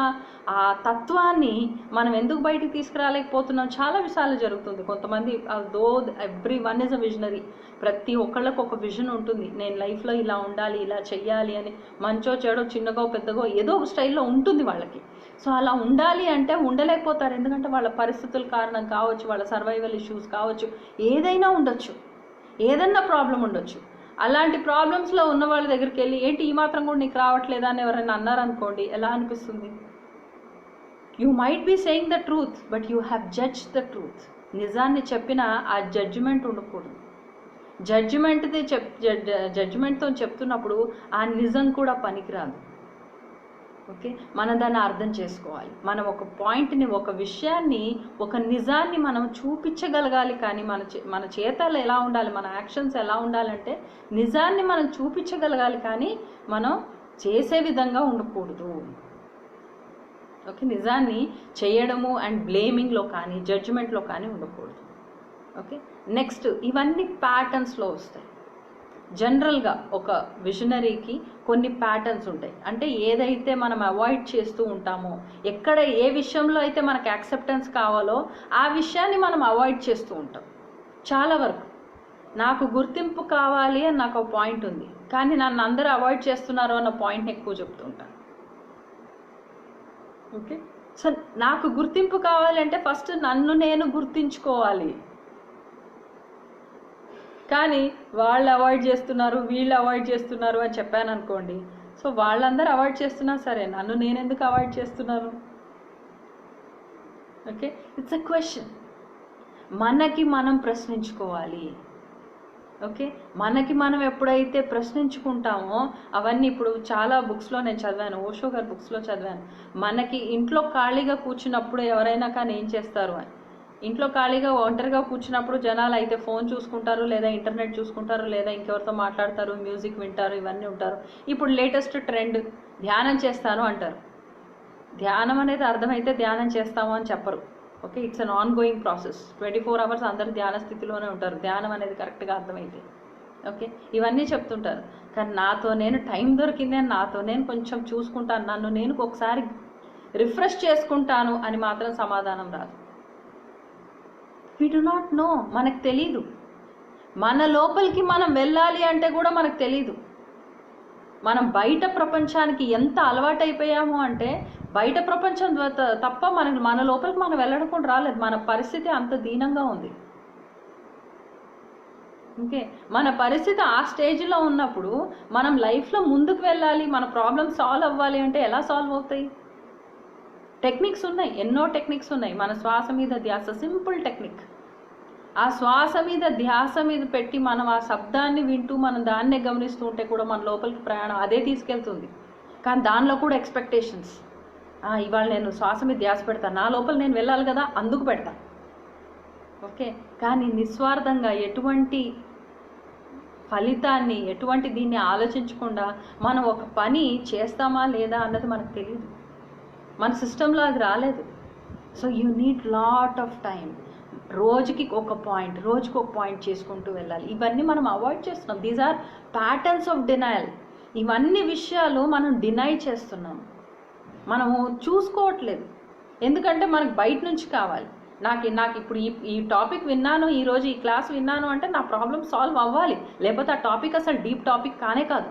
ఆ తత్వాన్ని మనం ఎందుకు బయటికి తీసుకురాలేకపోతున్నాం? చాలా విషయాలు జరుగుతుంది. కొంతమంది though everyone is a visionary, ప్రతి ఒక్కళ్ళకు ఒక విజన్ ఉంటుంది. నేను లైఫ్లో ఇలా ఉండాలి, ఇలా చెయ్యాలి అని. మంచో చెడో, చిన్నగో పెద్దగో ఏదో ఒక స్టైల్లో ఉంటుంది వాళ్ళకి. సో అలా ఉండాలి అంటే ఉండలేకపోతారు. ఎందుకంటే వాళ్ళ పరిస్థితుల కారణం కావచ్చు, వాళ్ళ సర్వైవల్ ఇష్యూస్ కావచ్చు, ఏదైనా ఉండొచ్చు, ఏదన్నా ప్రాబ్లం ఉండొచ్చు. అలాంటి ప్రాబ్లమ్స్లో ఉన్న వాళ్ళ దగ్గరికి వెళ్ళి, ఏంటి ఈ మాత్రం కూడా నీకు రావట్లేదా అని ఎవరైనా అన్నారనుకోండి, ఎలా అనిపిస్తుంది? You might be saying the truth, but you have judge the truth. నిజాన్ని చెప్పిన ఆ జడ్జిమెంట్ ఉండకూడదు. జడ్జిమెంట్తో చెప్తున్నప్పుడు ఆ నిజం కూడా పనికిరాదు. ఓకే, మనం దాన్ని అర్థం చేసుకోవాలి. మనం ఒక పాయింట్ని, ఒక విషయాన్ని, ఒక నిజాన్ని మనం చూపించగలగాలి. కానీ మన చేతలు ఎలా ఉండాలి, మన యాక్షన్స్ ఎలా ఉండాలంటే నిజాన్ని మనం చూపించగలగాలి, కానీ మనం చేసే విధంగా ఉండకూడదు. ఓకే, నిజాన్ని చేయడము అండ్ బ్లేమింగ్లో కానీ జడ్జిమెంట్లో కానీ ఉండకూడదు. ఓకే, నెక్స్ట్ ఇవన్నీ ప్యాటర్న్స్లో వస్తాయి. జనరల్గా ఒక విజనరీకి కొన్ని ప్యాటర్న్స్ ఉంటాయి. అంటే ఏదైతే మనం అవాయిడ్ చేస్తూ ఉంటామో, ఎక్కడ ఏ విషయంలో అయితే మనకు యాక్సెప్టెన్స్ కావాలో ఆ విషయాన్ని మనం అవాయిడ్ చేస్తూ ఉంటాం. చాలా వరకు నాకు గుర్తింపు కావాలి అని నాకు ఒక పాయింట్ ఉంది, కానీ నన్ను అందరూ అవాయిడ్ చేస్తున్నారు అన్న పాయింట్ని ఎక్కువ చెప్తూ ఉంటాను. ఓకే, సో నాకు గుర్తింపు కావాలంటే ఫస్ట్ నన్ను నేను గుర్తించుకోవాలి. కానీ వాళ్ళు అవాయిడ్ చేస్తున్నారు, వీళ్ళు అవాయిడ్ చేస్తున్నారు అని చెప్పాను అనుకోండి, సో వాళ్ళందరూ అవాయిడ్ చేస్తున్నా సరే, నన్ను నేను ఎందుకు అవాయిడ్ చేస్తున్నాను? Okay, it's a question. మనకి మనం ప్రశ్నించుకోవాలి. ఓకే, మనకి మనం ఎప్పుడైతే ప్రశ్నించుకుంటామో, అవన్నీ ఇప్పుడు చాలా బుక్స్లో నేను చదివాను, ఓషో గారి బుక్స్లో చదివాను. మనకి ఇంట్లో ఖాళీగా కూర్చున్నప్పుడు ఎవరైనా కానీ ఏం చేస్తారు అని, ఇంట్లో ఖాళీగా ఒంటరిగా కూర్చున్నప్పుడు జనాలు అయితే ఫోన్ చూసుకుంటారు, లేదా ఇంటర్నెట్ చూసుకుంటారు, లేదా ఇంకెవరితో మాట్లాడతారు, మ్యూజిక్ వింటారు, ఇవన్నీ ఉంటారు. ఇప్పుడు లేటెస్ట్ ట్రెండ్ ధ్యానం చేస్తాను అంటారు. ధ్యానం అనేది అర్థమైతే ధ్యానం చేస్తాము అని చెప్పరు. Okay, it's an on going process. 24 hours అందరూ ధ్యాన స్థితిలోనే ఉంటారు, ధ్యానం అనేది కరెక్ట్గా అర్థమైతే. ఓకే, ఇవన్నీ చెప్తుంటారు. కానీ నాతో నేను టైం దొరికింది అని నాతో నేను కొంచెం చూసుకుంటాను, నన్ను నేను ఒకసారి రిఫ్రెష్ చేసుకుంటాను అని మాత్రం సమాధానం రాదు. వి డు నాట్ నో, మనకు తెలీదు. మన లోపలికి మనం వెళ్ళాలి అంటే కూడా మనకు తెలీదు. మనం బయట ప్రపంచానికి ఎంత అలవాటైపోయాము అంటే, బయట ప్రపంచం తప్ప మన లోపలికి మనం వెళ్ళడం కూడా రాలేదు. మన పరిస్థితి అంత దీనంగా ఉంది. ఓకే, మన పరిస్థితి ఆ స్టేజ్లో ఉన్నప్పుడు మనం లైఫ్లో ముందుకు వెళ్ళాలి, మన ప్రాబ్లమ్ సాల్వ్ అవ్వాలి అంటే ఎలా సాల్వ్ అవుతాయి? టెక్నిక్స్ ఉన్నాయి, ఎన్నో టెక్నిక్స్ ఉన్నాయి. మన శ్వాస మీద ధ్యాస, సింపుల్ టెక్నిక్. ఆ శ్వాస మీద ధ్యాస మీద పెట్టి మనం ఆ శబ్దాన్ని వింటూ మనం దాన్నే గమనిస్తూ ఉంటే కూడా మన లోపలికి ప్రయాణం అదే తీసుకెళ్తుంది. కానీ దానిలో కూడా ఎక్స్పెక్టేషన్స్. ఇవాళ నేను శ్వాస మీద ధ్యాస పెడతాను, నా లోపల నేను వెళ్ళాలి కదా, అందుకు పెడతా. ఓకే, కానీ నిస్వార్థంగా ఎటువంటి ఫలితాన్ని, ఎటువంటి దీన్ని ఆలోచించకుండా మనం ఒక పని చేస్తామా లేదా అన్నది మనకు తెలియదు. మన సిస్టంలో అది రాలేదు. So you need lot of time. రోజుకి ఒక పాయింట్ చేసుకుంటూ వెళ్ళాలి. ఇవన్నీ మనం అవాయిడ్ చేస్తున్నాం. These are patterns of denial. ఇవన్నీ విషయాలు మనం డినై చేస్తున్నాం, మనము చూసుకోవట్లేదు. ఎందుకంటే మనకు బయట నుంచి కావాలి. నాకు ఇప్పుడు ఈ టాపిక్ విన్నాను, ఈరోజు ఈ క్లాస్ విన్నాను అంటే నా ప్రాబ్లం సాల్వ్ అవ్వాలి, లేకపోతే ఆ టాపిక్ అసలు డీప్ టాపిక్ కానే కాదు.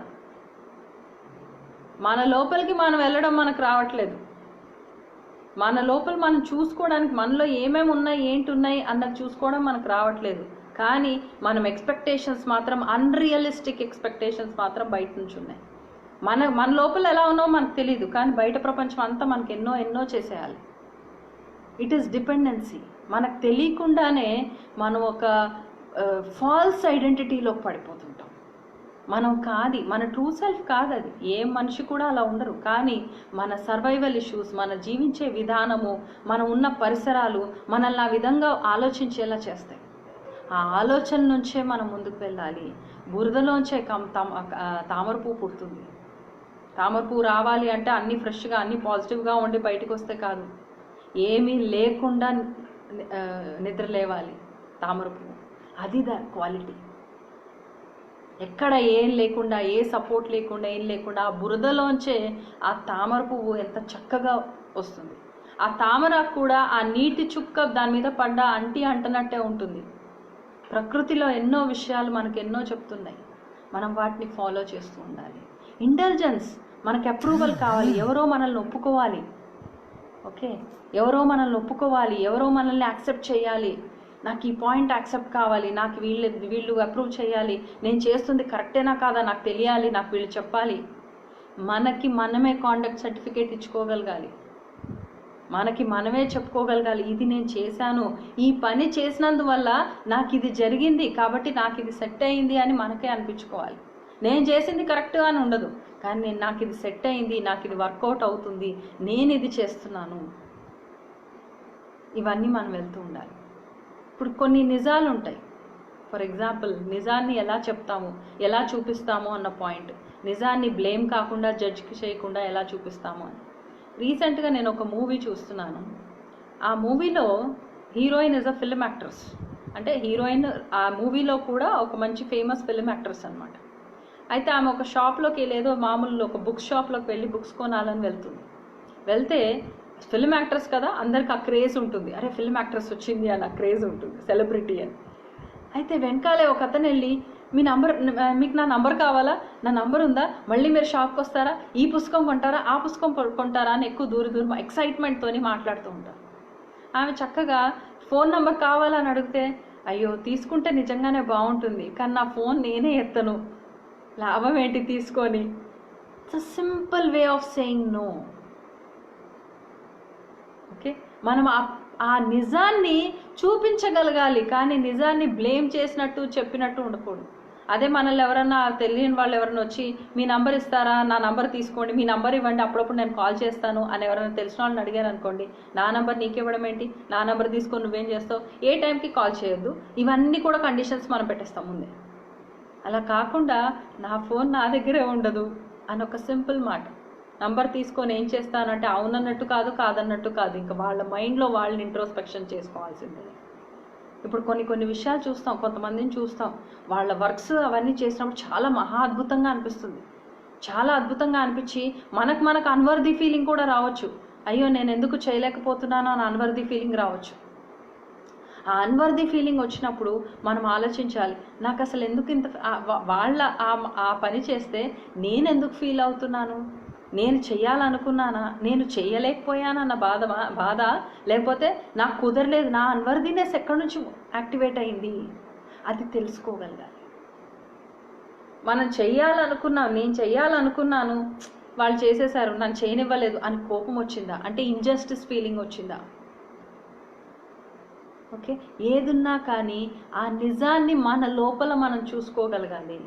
మన లోపలికి మనం వెళ్ళడం మనకు రావట్లేదు. మన లోపల మనం చూసుకోవడానికి మనలో ఏమేమి ఉన్నాయి ఏంటి ఉన్నాయి అన్నది చూసుకోవడం మనకు రావట్లేదు. కానీ మనం ఎక్స్పెక్టేషన్స్ మాత్రం అన్రియలిస్టిక్ ఎక్స్పెక్టేషన్స్ మాత్రం బయట నుంచి ఉన్నాయి. మన లోపల ఎలా ఉన్నామో మనకు తెలియదు, కానీ బయట ప్రపంచం అంతా మనకు ఎన్నో చేసేయాలి. It is dependency. మనకు తెలియకుండానే మనం ఒక ఫాల్స్ ఐడెంటిటీలోకి పడిపోతుంటాం. మనం కాదు, మన ట్రూ సెల్ఫ్ కాదు అది. ఏ మనిషి కూడా అలా ఉండరు. కానీ మన సర్వైవల్ ఇష్యూస్, మన జీవించే విధానము, మనం ఉన్న పరిసరాలు మనల్ని ఆ విధంగా ఆలోచించేలా చేస్తాయి. ఆ ఆలోచన నుంచే మనం ముందుకు వెళ్ళాలి. బురదలోంచే తామర పువ్వు పుడుతుంది. తామర పువ్వు రావాలి అంటే అన్నీ ఫ్రెష్గా అన్నీ పాజిటివ్గా ఉండి బయటకు వస్తే కాదు, ఏమీ లేకుండా నిద్ర లేవాలి తామర పువ్వు. అది దా క్వాలిటీ. ఎక్కడ ఏం లేకుండా, ఏ సపోర్ట్ లేకుండా, ఏం లేకుండా ఆ బురదలోంచే ఆ తామర పువ్వు ఎంత చక్కగా వస్తుంది. ఆ తామర కూడా ఆ నీటి చుక్క దాని మీద పడ్డా అంటనట్టే ఉంటుంది. ప్రకృతిలో ఎన్నో విషయాలు మనకు ఎన్నో చెప్తున్నాయి, మనం వాటిని ఫాలో చేస్తూ ఉండాలి. ఇంటెలిజెన్స్, మనకి అప్రూవల్ కావాలి, ఎవరో మనల్ని ఒప్పుకోవాలి. ఓకే, ఎవరో మనల్ని ఒప్పుకోవాలి, ఎవరో మనల్ని యాక్సెప్ట్ చేయాలి. నాకు ఈ పాయింట్ యాక్సెప్ట్ కావాలి, నాకు వీళ్ళు అప్రూవ్ చేయాలి, నేను చేస్తుంది కరెక్టేనా కాదా నాకు తెలియాలి, నాకు వీళ్ళు చెప్పాలి. మనకి మనమే కాండక్ట్ సర్టిఫికేట్ ఇచ్చుకోగలగాలి, మనకి మనమే చెప్పుకోగలగాలి, ఇది నేను చేశాను, ఈ పని చేసినందువల్ల నాకు ఇది జరిగింది కాబట్టి నాకు ఇది సెట్ అయింది అని మనకే అనిపించుకోవాలి. నేను చేసింది కరెక్ట్ అని ఉండదు, కానీ నాకు ఇది సెట్ అయింది, నాకు ఇది వర్కౌట్ అవుతుంది, నేను ఇది చేస్తున్నాను. ఇవన్నీ మనం వెళ్తూ ఉండాలి. ఇప్పుడు కొన్ని నిజాలు ఉంటాయి. ఫర్ ఎగ్జాంపుల్, నిజాన్ని ఎలా చెప్తాము, ఎలా చూపిస్తాము అన్న పాయింట్. నిజాన్ని బ్లేమ్ కాకుండా, జడ్జ్ చేయకుండా ఎలా చూపిస్తాము అని. రీసెంట్గా నేను ఒక మూవీ చూస్తున్నాను. ఆ మూవీలో heroine is a film actress. అంటే హీరోయిన్ ఆ మూవీలో కూడా ఒక మంచి ఫేమస్ ఫిల్మ్ యాక్ట్రెస్ అనమాట. అయితే ఆమె ఒక షాప్లోకి లేదో మామూలు ఒక బుక్ షాప్లోకి వెళ్ళి బుక్స్ కొనాలని వెళ్తే ఫిల్మ్ యాక్ట్రెస్ కదా, అందరికి ఆ క్రేజ్ ఉంటుంది, అరే ఫిల్మ్ యాక్ట్రెస్ వచ్చింది అని ఆ క్రేజ్ ఉంటుంది, సెలబ్రిటీ అని. అయితే వెనకాలే ఒక అతను వెళ్ళి, మీకు నా నంబర్ కావాలా, నా నంబర్ ఉందా, మళ్ళీ మీరు షాప్కి వస్తారా, ఈ పుస్తకం కొంటారా, ఆ పుస్తకం కొంటారా అని ఎక్కువ దూరం ఎక్సైట్మెంట్తో మాట్లాడుతూ ఉంటారు. ఆమె చక్కగా ఫోన్ నంబర్ కావాలని అడిగితే, అయ్యో తీసుకుంటే నిజంగానే బాగుంటుంది, కానీ నా ఫోన్ నేనే ఎత్తను, లాభం ఏంటి తీసుకొని. It's a simple way of saying no. Okay, మనం ఆ నిజాన్ని చూపించగలగాలి, కానీ నిజాన్ని బ్లేమ్ చేసినట్టు చెప్పినట్టు ఉండకూడదు. అదే మనల్ని ఎవరన్నా తెలియని వాళ్ళు ఎవరైనా వచ్చి మీ నంబర్ ఇస్తారా, నా నంబర్ తీసుకోండి, మీ నంబర్ ఇవ్వండి, అప్పుడప్పుడు నేను కాల్ చేస్తాను అని ఎవరైనా తెలిసిన వాళ్ళని అడిగారు అనుకోండి, నా నంబర్ నీకు ఇవ్వడం ఏంటి, నా నంబర్ తీసుకొని నువ్వేం చేస్తావు, ఏ టైంకి కాల్ చేయొద్దు, ఇవన్నీ కూడా కండిషన్స్ మనం పెట్టేస్తాం ముందే. అలా కాకుండా నా ఫోన్ నా దగ్గరే ఉండదు అని ఒక సింపుల్ మాట, నంబర్ తీసుకొని ఏం చేస్తానంటే అవునన్నట్టు కాదు, కాదన్నట్టు కాదు, ఇంకా వాళ్ళ మైండ్లో వాళ్ళని ఇంట్రోస్పెక్షన్ చేసుకోవాల్సిందే. ఇప్పుడు కొన్ని విషయాలు చూస్తాం, కొంతమందిని చూస్తాం, వాళ్ళ వర్క్స్ అవన్నీ చేసినప్పుడు చాలా మహా అద్భుతంగా అనిపిస్తుంది. చాలా అద్భుతంగా అనిపించి మనకు అన్వర్ది ఫీలింగ్ కూడా రావచ్చు. అయ్యో నేను ఎందుకు చేయలేకపోతున్నానో అని అన్వర్ది ఫీలింగ్ రావచ్చు. ఆ అన్వర్ది ఫీలింగ్ వచ్చినప్పుడు మనం ఆలోచించాలి, నాకు అసలు ఎందుకు ఇంత వాళ్ళ ఆ పని చేస్తే నేను ఎందుకు ఫీల్ అవుతున్నాను, నేను చెయ్యాలనుకున్నానా, నేను చెయ్యలేకపోయానన్న బాధ, లేకపోతే నాకు కుదరలేదు, నా అన్వర్దినెస్ ఎక్కడి నుంచి యాక్టివేట్ అయింది, అది తెలుసుకోగలగాలి. నేను చెయ్యాలనుకున్నాను, వాళ్ళు చేసేసారు, నన్ను చేయనివ్వలేదు అని కోపం వచ్చిందా, అంటే ఇంజస్టిస్ ఫీలింగ్ వచ్చిందా. ఓకే, ఏదున్నా కానీ ఆ నిజాన్ని మన లోపల మనం చూసుకోగలగాలి.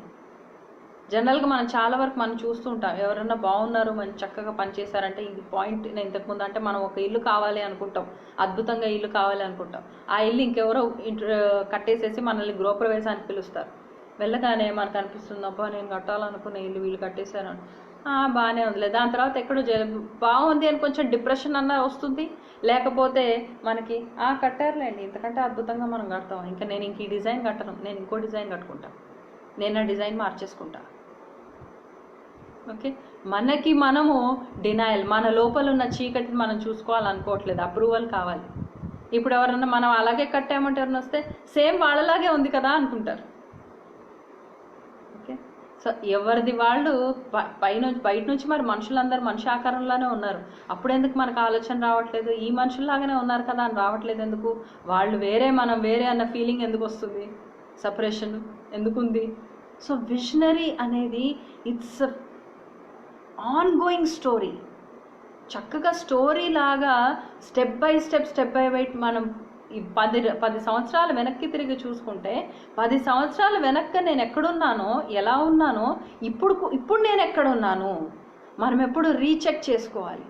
జనరల్గా మనం చాలా వరకు మనం చూస్తూ ఉంటాం, ఎవరన్నా బాగున్నారు, మంచి చక్కగా పనిచేశారంటే ఇది పాయింట్. నేను ఇంతకుముందు అంటే మనం ఒక ఇల్లు కావాలి అనుకుంటాం, అద్భుతంగా ఇల్లు కావాలి అనుకుంటాం, ఆ ఇల్లు ఇంకెవరో కట్టేసేసి మనల్ని గృహప్రవేశానికి పిలుస్తారు. వెళ్ళగానే మనకు అనిపిస్తుంది, అబ్బా నేను కట్టాలనుకున్న ఇల్లు వీళ్ళు కట్టేశారు, బాగానే ఉందిలే. దాని తర్వాత ఎక్కడో బాగుంది అని కొంచెం డిప్రెషన్ అన్న వస్తుంది. లేకపోతే మనకి కట్టారులేండి, ఇంతకంటే అద్భుతంగా మనం కడతాం, ఇంకా నేను ఇంక ఈ డిజైన్ కట్టను, నేను ఇంకో డిజైన్ కట్టుకుంటా, నేను ఆ డిజైన్ మార్చేసుకుంటా. ఓకే, మనకి మనము డినయల్, మన లోపల ఉన్న చీకటిని మనం చూసుకోవాలనుకోవట్లేదు, అప్రూవల్ కావాలి. ఇప్పుడు ఎవరన్నా మనం అలాగే కట్టామంటే ఎవరైనా వస్తే సేమ్ వాళ్ళలాగే ఉంది కదా అనుకుంటారు. ఓకే, సో ఎవరిది వాళ్ళు బయట నుంచి మరి మనుషులందరూ మనిషి ఆకారంలోనే ఉన్నారు, అప్పుడు ఎందుకు మనకు ఆలోచన రావట్లేదు? ఈ మనుషుల్లాగానే ఉన్నారు కదా అని రావట్లేదు ఎందుకు? వాళ్ళు వేరే మనం వేరే అన్న ఫీలింగ్ ఎందుకు వస్తుంది? సపరేషన్ ఎందుకుంది? సో విజనరీ అనేది ఇట్స్ ఆన్ గోయింగ్ స్టోరీ. చక్కగా స్టోరీ లాగా స్టెప్ బై స్టెప్ మనం ఈ 10 సంవత్సరాల వెనక్కి తిరిగి చూసుకుంటే 10 సంవత్సరాల వెనక్కి నేను ఎక్కడున్నానో, ఎలా ఉన్నానో, ఇప్పుడు నేను ఎక్కడున్నాను మనం ఎప్పుడు రీచెక్ చేసుకోవాలి.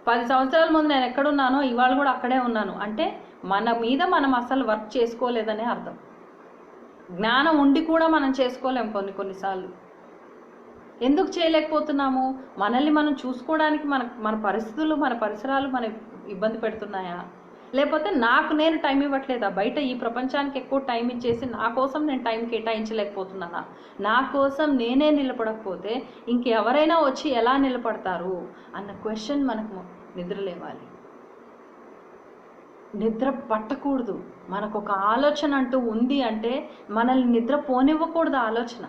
10 సంవత్సరాల ముందు నేను ఎక్కడున్నానో ఇవాళ కూడా అక్కడే ఉన్నాను అంటే మన మీద మనం అసలు వర్క్ చేసుకోలేదనే అర్థం. జ్ఞానం ఉండి కూడా మనం చేసుకోలేము కొన్నిసార్లు. ఎందుకు చేయలేకపోతున్నాము? మనల్ని మనం చూసుకోవడానికి మన పరిస్థితులు, మన పరిసరాలు మన ఇబ్బంది పెడుతున్నాయా? లేకపోతే నాకు నేను టైం ఇవ్వట్లేదా? బయట ఈ ప్రపంచానికి ఎక్కువ టైం ఇచ్చేసి నా కోసం నేను టైం కేటాయించలేకపోతున్నానా? నా కోసం నేనే నిలబడకపోతే ఇంకెవరైనా వచ్చి ఎలా నిలబడతారు అన్న క్వశ్చన్ మనకు నిద్రలేవాలి. నిద్ర పట్టకూడదు. మనకు ఒక ఆలోచన అంటూ ఉంది అంటే మనల్ని నిద్ర పోనివ్వకూడదు ఆలోచన.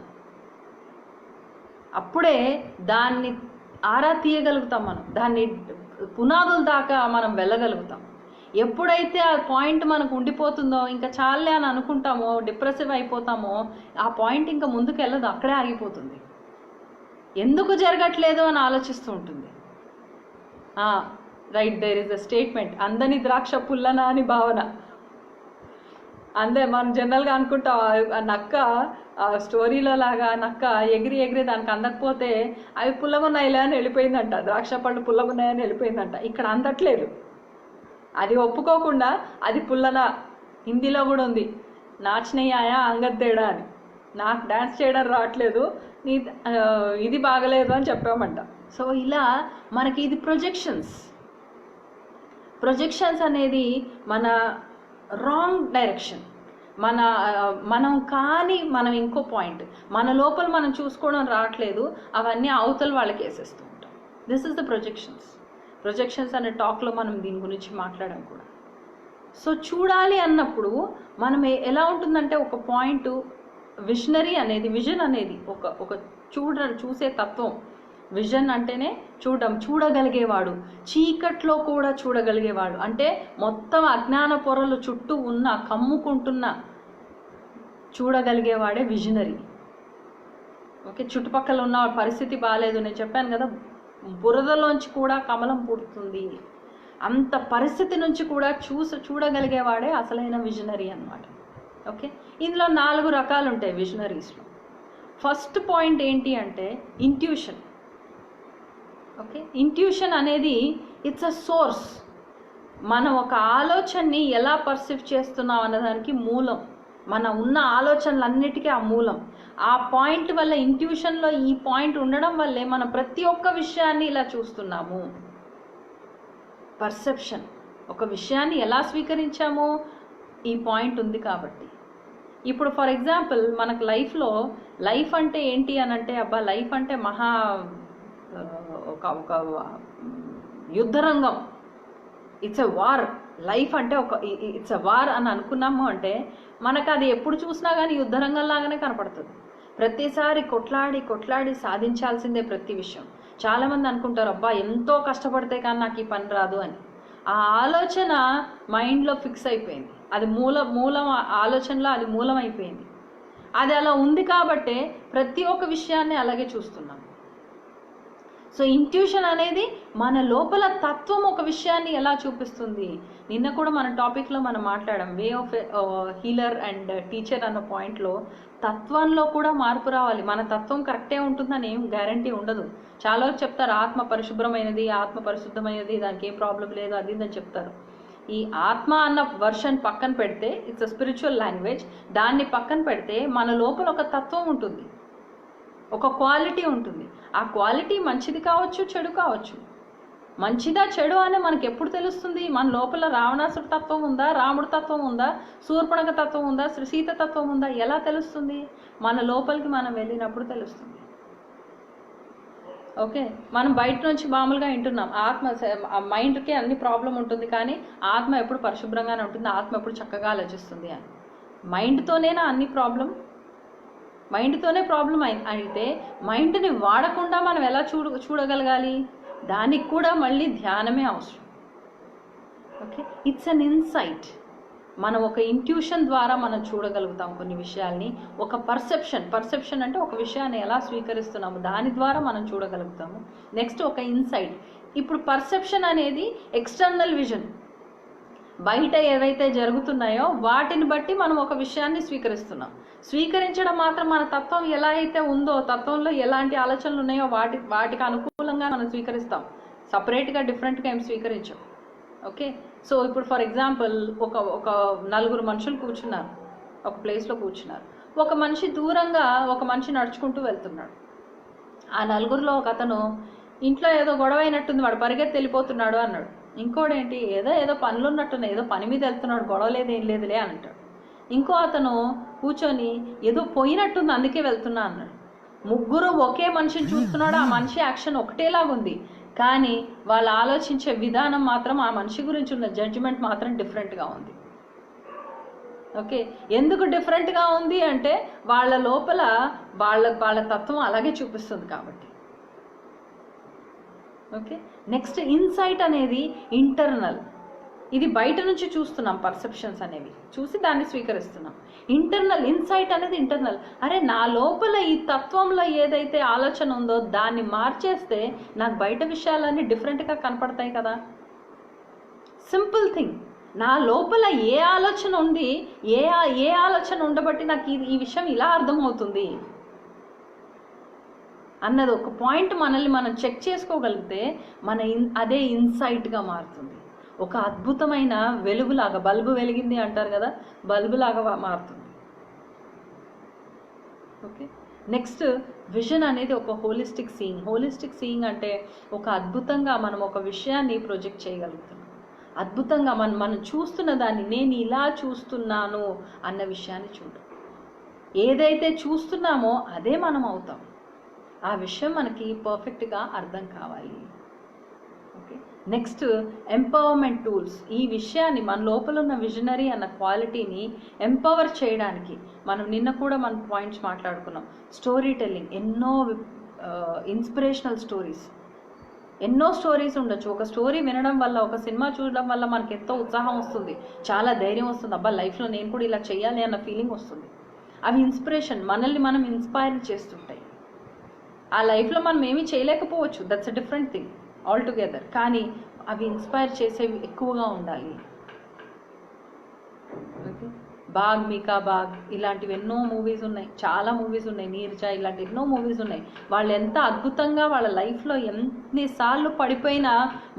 అప్పుడే దాన్ని ఆరా తీయగలుగుతాం, మనం దాన్ని పునాదుల దాకా మనం వెళ్ళగలుగుతాం. ఎప్పుడైతే ఆ పాయింట్ మనకు ఉండిపోతుందో ఇంకా చాలే అని అనుకుంటామో, డిప్రెసివ్ అయిపోతామో, ఆ పాయింట్ ఇంకా ముందుకు వెళ్ళదు, అక్కడే ఆగిపోతుంది. ఎందుకు జరగట్లేదు అని ఆలోచిస్తూ ఉంటుంది. Right, there is a statement, అందని ద్రాక్ష పుల్లనా అని భావన. మనం జనరల్గా అనుకుంటాం నక్క స్టోరీలో లాగా నక్క ఎగిరి దానికి అందకపోతే అవి పుల్లగున్నాయిలే అని వెళ్ళిపోయిందంట, ద్రాక్ష పళ్ళు పుల్లగున్నాయని వెళ్ళిపోయిందంట. ఇక్కడ అందట్లేదు, అది ఒప్పుకోకుండా అది పుల్లనా. హిందీలో కూడా ఉంది, నాచినయ్యాయా అంగద్దేడా అని. నాకు డ్యాన్స్ చేయడం రావట్లేదు, ఇది బాగలేదు అని చెప్పామంట. సో ఇలా మనకి ఇది ప్రొజెక్షన్స్ అనేది మన రాంగ్ డైరెక్షన్. మనం ఇంకో పాయింట్ మన లోపల మనం చూసుకోవడం రావట్లేదు, అవన్నీ అవతల వాళ్ళకి వేసేస్తూ ఉంటాం. దిస్ ఇస్ ద ప్రొజెక్షన్స్ అనే టాక్లో మనం దీని గురించి మాట్లాడాం కూడా. సో చూడాలి అన్నప్పుడు మనం ఎలా ఉంటుందంటే ఒక పాయింట్ విజన్ అనేది ఒక చూసే తత్వం. విజన్ అంటేనే చూడగలిగేవాడు, చీకట్లో కూడా చూడగలిగేవాడు. అంటే మొత్తం అజ్ఞాన పొరలు చుట్టూ ఉన్న కమ్ముకుంటున్న చూడగలిగేవాడే విజనరీ. ఓకే, చుట్టుపక్కల ఉన్న పరిస్థితి బాగాలేదు, నేను చెప్పాను కదా, బురదలోంచి కూడా కమలం పుడుతుంది, అంత పరిస్థితి నుంచి కూడా చూడగలిగేవాడే అసలైన విజనరీ అన్నమాట. ఓకే, ఇందులో 4 రకాలు ఉంటాయి విజనరీస్లో. ఫస్ట్ పాయింట్ ఏంటి అంటే ఇంట్యూషన్. ఓకే, ఇంట్యూషన్ అనేది ఇట్స్ అ సోర్స్. మనం ఒక ఆలోచనని ఎలా పర్సీవ్ చేస్తున్నాం అన్నదానికి మూలం, మన ఉన్న ఆలోచనలన్నిటికీ ఆ మూలం. ఆ పాయింట్ వల్ల, ఇంట్యూషన్లో ఈ పాయింట్ ఉండడం వల్లే మనం ప్రతి ఒక్క విషయాన్ని ఇలా చూస్తున్నాము. పర్సెప్షన్, ఒక విషయాన్ని ఎలా స్వీకరించాము, ఈ పాయింట్ ఉంది కాబట్టి. ఇప్పుడు ఫర్ ఎగ్జాంపుల్ మనకు లైఫ్ అంటే ఏంటి అని అంటే, లైఫ్ అంటే ఒక యుద్ధరంగం, ఇట్స్ ఎ వార్. లైఫ్ అంటే ఇట్స్ ఎ వార్ అని అనుకున్నాము అంటే మనకు అది ఎప్పుడు చూసినా కానీ యుద్ధరంగంలాగానే కనపడుతుంది. ప్రతిసారి కొట్లాడి సాధించాల్సిందే ప్రతి విషయం. చాలామంది అనుకుంటారు, ఎంతో కష్టపడితే కానీ నాకు ఈ పని రాదు అని. ఆ ఆలోచన మైండ్లో ఫిక్స్ అయిపోయింది, అది మూలం ఆలోచనలో అది మూలం అయిపోయింది. అది అలా ఉంది కాబట్టే ప్రతి ఒక్క విషయాన్ని అలాగే చూస్తున్నాం. సో ఇంట్యూషన్ అనేది మన లోపల తత్వం ఒక విషయాన్ని ఎలా చూపిస్తుంది. నిన్న కూడా మన టాపిక్లో మనం మాట్లాడాం, way of healer and teacher అన్న పాయింట్లో తత్వంలో కూడా మార్పు రావాలి. మన తత్వం కరెక్టే ఉంటుందని ఏం గ్యారంటీ ఉండదు. చాలా చెప్తారు ఆత్మ పరిశుభ్రమైనది, ఆత్మ పరిశుద్ధమైనది, దానికి ఏం ప్రాబ్లం లేదు, అది అని చెప్తారు. ఈ ఆత్మ అన్న వర్షన్ పక్కన పెడితే, ఇట్స్ అ స్పిరిచువల్ లాంగ్వేజ్, దాన్ని పక్కన పెడితే మన లోపల ఒక తత్వం ఉంటుంది, ఒక క్వాలిటీ ఉంటుంది. ఆ క్వాలిటీ మంచిది కావచ్చు, చెడు కావచ్చు. మంచిదా చెడు అని మనకి ఎప్పుడు తెలుస్తుంది? మన లోపల రావణాసుడు తత్వం ఉందా, రాముడు తత్వం ఉందా, శూర్పణఖ తత్వం ఉందా, సీత తత్వం ఉందా? ఎలా తెలుస్తుంది? మన లోపలికి మనం వెళ్ళినప్పుడు తెలుస్తుంది. ఓకే, మనం బయట నుంచి మామూలుగా వింటున్నాం ఆత్మ, మైండ్కి అన్ని ప్రాబ్లం ఉంటుంది, కానీ ఆత్మ ఎప్పుడు పరిశుభ్రంగానే ఉంటుంది, ఆత్మ ఎప్పుడు చక్కగా ఆలోచిస్తుంది అని. మైండ్తోనేనా అన్ని ప్రాబ్లం? మైండ్తోనే ప్రాబ్లం అయితే మైండ్ని వాడకుండా మనం ఎలా చూడగలగాలి? దానికి కూడా మళ్ళీ ధ్యానమే అవసరం. Okay, it's an insight. మనం ఒక ఇంట్యూషన్ ద్వారా మనం చూడగలుగుతాం కొన్ని విషయాల్ని. ఒక పర్సెప్షన్ అంటే ఒక విషయాన్ని ఎలా స్వీకరిస్తున్నాము దాని ద్వారా మనం చూడగలుగుతాము. నెక్స్ట్ ఒక ఇన్సైట్. ఇప్పుడు పర్సెప్షన్ అనేది ఎక్స్టర్నల్ విజన్, బయట ఏవైతే జరుగుతున్నాయో వాటిని బట్టి మనం ఒక విషయాన్ని స్వీకరిస్తున్నాం. స్వీకరించడం మాత్రం మన తత్వం ఎలా అయితే ఉందో, తత్వంలో ఎలాంటి ఆలోచనలు ఉన్నాయో వాటికి అనుకూలంగా మనం స్వీకరిస్తాం. సపరేట్గా డిఫరెంట్గా ఏం స్వీకరించాం. ఓకే, సో ఇప్పుడు ఫర్ ఎగ్జాంపుల్ ఒక నలుగురు మనుషులు కూర్చున్నారు, ఒక ప్లేస్లో కూర్చున్నారు. ఒక మనిషి దూరంగా ఒక మనిషి నడుచుకుంటూ వెళ్తున్నాడు. ఆ నలుగురిలో ఒక అతను ఇంట్లో ఏదో గొడవ అయినట్టుంది, వాడు పరిగెత్తి వెళ్ళిపోతున్నాడు అన్నాడు. ఇంకోడేంటి ఏదో పనులు ఉన్నట్టున్నాయి, ఏదో పని మీద వెళ్తున్నాడు, గొడవ లేదు ఏం లేదులే అని అంటాడు. ఇంకో అతను కూర్చొని ఏదో పోయినట్టుంది అందుకే వెళ్తున్నా అన్నాడు. ముగ్గురు ఒకే మనిషిని చూస్తున్నాడు, ఆ మనిషి యాక్షన్ ఒకటేలాగుంది, కానీ వాళ్ళు ఆలోచించే విధానం మాత్రం, ఆ మనిషి గురించి ఉన్న జడ్జిమెంట్ మాత్రం డిఫరెంట్గా ఉంది. ఓకే, ఎందుకు డిఫరెంట్గా ఉంది అంటే వాళ్ళ లోపల వాళ్ళ తత్వం అలాగే చూపిస్తుంది కాబట్టి. ఓకే, నెక్స్ట్ ఇన్సైట్ అనేది ఇంటర్నల్. ఇది బయట నుంచి చూస్తున్నాం, పర్సెప్షన్స్ అనేవి చూసి దాన్ని స్వీకరిస్తున్నాం. ఇంటర్నల్ ఇన్సైట్ అనేది ఇంటర్నల్. అరే నా లోపల ఈ తత్వంలో ఏదైతే ఆలోచన ఉందో దాన్ని మార్చేస్తే నాకు బయట విషయాలన్నీ డిఫరెంట్గా కనపడతాయి కదా. Simple thing. నా లోపల ఏ ఆలోచన ఉంది, ఏ ఆలోచన ఉండబట్టి నాకు ఈ విషయం ఇలా అర్థమవుతుంది అన్నది ఒక పాయింట్ మనల్ని మనం చెక్ చేసుకోగలిగితే అదే ఇన్సైట్గా మారుతుంది. ఒక అద్భుతమైన వెలుగులాగా, బల్బు వెలిగింది అంటారు కదా, బల్బులాగా మారుతుంది. ఓకే, నెక్స్ట్ విజన్ అనేది ఒక హోలిస్టిక్ సీయింగ్ అంటే ఒక అద్భుతంగా మనం ఒక విషయాన్ని ప్రొజెక్ట్ చేయగలుగుతున్నాం. అద్భుతంగా మనం చూస్తున్న దాన్ని నేను ఇలా చూస్తున్నాను అన్న విషయాన్ని చూడు. ఏదైతే చూస్తున్నామో అదే మనం అవుతాం. ఆ విషయం మనకి పర్ఫెక్ట్గా అర్థం కావాలి. Okay, next empowerment tools. ఈ విషయాన్ని మన లోపల ఉన్న విజనరీ అన్న క్వాలిటీని ఎంపవర్ చేయడానికి మనం నిన్న కూడా మన పాయింట్స్ మాట్లాడుకున్నాం. స్టోరీ టెల్లింగ్, ఎన్నో ఇన్స్పిరేషనల్ స్టోరీస్, ఎన్నో స్టోరీస్ ఉండొచ్చు. ఒక స్టోరీ వినడం వల్ల, ఒక సినిమా చూడడం వల్ల మనకి ఎంతో ఉత్సాహం వస్తుంది, చాలా ధైర్యం వస్తుంది, అబ్బా లైఫ్లో నేను కూడా ఇలా చేయాలి అన్న ఫీలింగ్ వస్తుంది. అవి ఇన్స్పిరేషన్, మనల్ని మనం ఇన్స్పైర్ చేస్తుంటాయి. ఆ లైఫ్లో మనం ఏమీ చేయలేకపోవచ్చు, that's a different thing all together, కానీ అవి ఇన్స్పైర్ చేసేవి ఎక్కువగా ఉండాలి. ఓకే, బాగ్ మీకా బాగ్ ఇలాంటివి ఎన్నో మూవీస్ ఉన్నాయి, చాలా మూవీస్ ఉన్నాయి, నీర్జా ఇలాంటి ఎన్నో మూవీస్ ఉన్నాయి. వాళ్ళు ఎంత అద్భుతంగా వాళ్ళ లైఫ్లో ఎన్నిసార్లు పడిపోయినా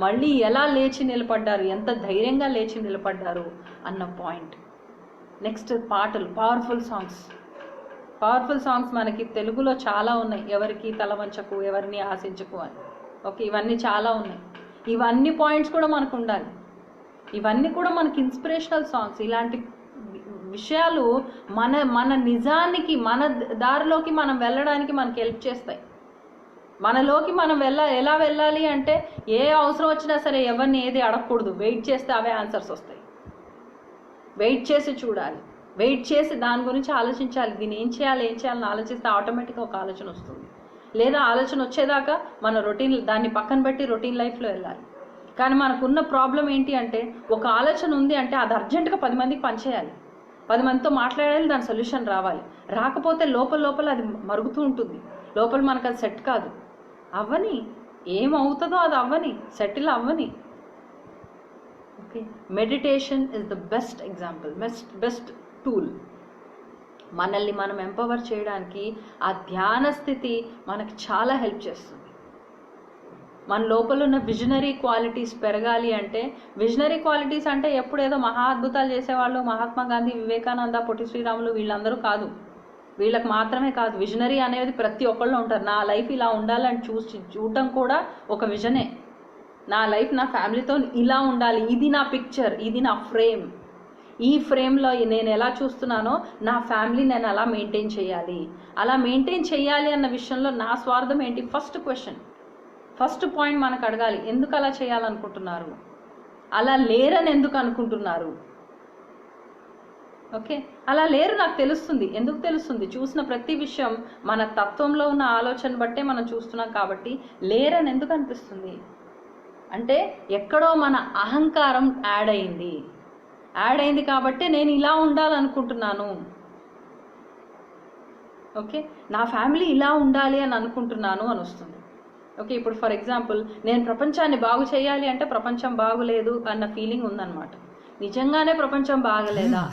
మళ్ళీ ఎలా లేచి నిలబడ్డారు, ఎంత ధైర్యంగా లేచి నిలబడ్డారు అన్న పాయింట్. నెక్స్ట్ పాటలు, పవర్ఫుల్ సాంగ్స్ మనకి తెలుగులో చాలా ఉన్నాయి. ఎవరికి తల వంచకు, ఎవరిని ఆశించకు అని. ఓకే, ఇవన్నీ చాలా ఉన్నాయి. ఇవన్నీ పాయింట్స్ కూడా మనకు ఉండాలి. ఇవన్నీ కూడా మనకి ఇన్స్పిరేషనల్ సాంగ్స్. ఇలాంటి విషయాలు మన నిజానికి, మన దారిలోకి మనం వెళ్ళడానికి మనకి హెల్ప్ చేస్తాయి. మనలోకి మనం ఎలా వెళ్ళాలి అంటే ఏ అవసరం వచ్చినా సరే ఎవరిని ఏది అడగకూడదు, వెయిట్ చేస్తే అవే ఆన్సర్స్ వస్తాయి. వెయిట్ చేసి చూడాలి, వెయిట్ చేసి దాని గురించి ఆలోచించాలి. దీన్ని ఏం చేయాలని ఆలోచిస్తే ఆటోమేటిక్గా ఒక ఆలోచన వస్తుంది. లేదా ఆలోచన వచ్చేదాకా మన రొటీన్ దాన్ని పక్కన పెట్టి రొటీన్ లైఫ్లో వెళ్ళాలి. కానీ మనకున్న ప్రాబ్లం ఏంటి అంటే ఒక ఆలోచన ఉంది అంటే అది అర్జెంటుగా 10 మందికి పనిచేయాలి, 10 మందితో మాట్లాడాలి, దాని సొల్యూషన్ రావాలి. రాకపోతే లోపల అది మరుగుతూ ఉంటుంది, లోపల మనకు అది సెట్ కాదు. అవ్వని, ఏమవుతుందో అది అవ్వని, సెటిల్ అవ్వని. Okay, meditation is the best example, best tool. మనల్ని మనం ఎంపవర్ చేయడానికి ఆ ధ్యాన స్థితి మనకు చాలా హెల్ప్ చేస్తుంది. మన లోపల ఉన్న విజనరీ క్వాలిటీస్ పెరగాలి అంటే, విజనరీ క్వాలిటీస్ అంటే ఎప్పుడేదో మహా అద్భుతాలు చేసేవాళ్ళు మహాత్మా గాంధీ, వివేకానంద, పొట్టి శ్రీరాములు వీళ్ళందరూ కాదు. వీళ్ళకి మాత్రమే కాదు, విజనరీ అనేది ప్రతి ఒక్కళ్ళు ఉంటారు. నా లైఫ్ ఇలా ఉండాలని చూడటం కూడా ఒక విజనే. నా లైఫ్ నా ఫ్యామిలీతో ఇలా ఉండాలి, ఇది నా పిక్చర్, ఇది నా ఫ్రేమ్. ఈ ఫ్రేమ్లో నేను ఎలా చూస్తున్నానో నా ఫ్యామిలీ నేను అలా మెయింటైన్ చేయాలి. అలా మెయింటైన్ చేయాలి అన్న విషయంలో నా స్వార్థం ఏంటి? ఫస్ట్ పాయింట్ మనకు అడగాలి. ఎందుకు అలా చేయాలనుకుంటున్నారు? అలా లేరని ఎందుకు అనుకుంటున్నారు? ఓకే, అలా లేరు నాకు తెలుస్తుంది. ఎందుకు తెలుస్తుంది? చూసిన ప్రతి విషయం మన తత్వంలో ఉన్న ఆలోచన బట్టే మనం చూస్తున్నాం కాబట్టి లేరని ఎందుకు అనిపిస్తుంది అంటే, ఎక్కడో మన అహంకారం యాడ్ అయింది కాబట్టి నేను ఇలా ఉండాలనుకుంటున్నాను. ఓకే, నా ఫ్యామిలీ ఇలా ఉండాలి అని అనుకుంటున్నాను అని వస్తుంది. ఓకే, ఇప్పుడు ఫర్ ఎగ్జాంపుల్ నేను ప్రపంచాన్ని బాగు చేయాలి అంటే ప్రపంచం బాగులేదు అన్న ఫీలింగ్ ఉందన్నమాట. నిజంగానే ప్రపంచం బాగలేదా?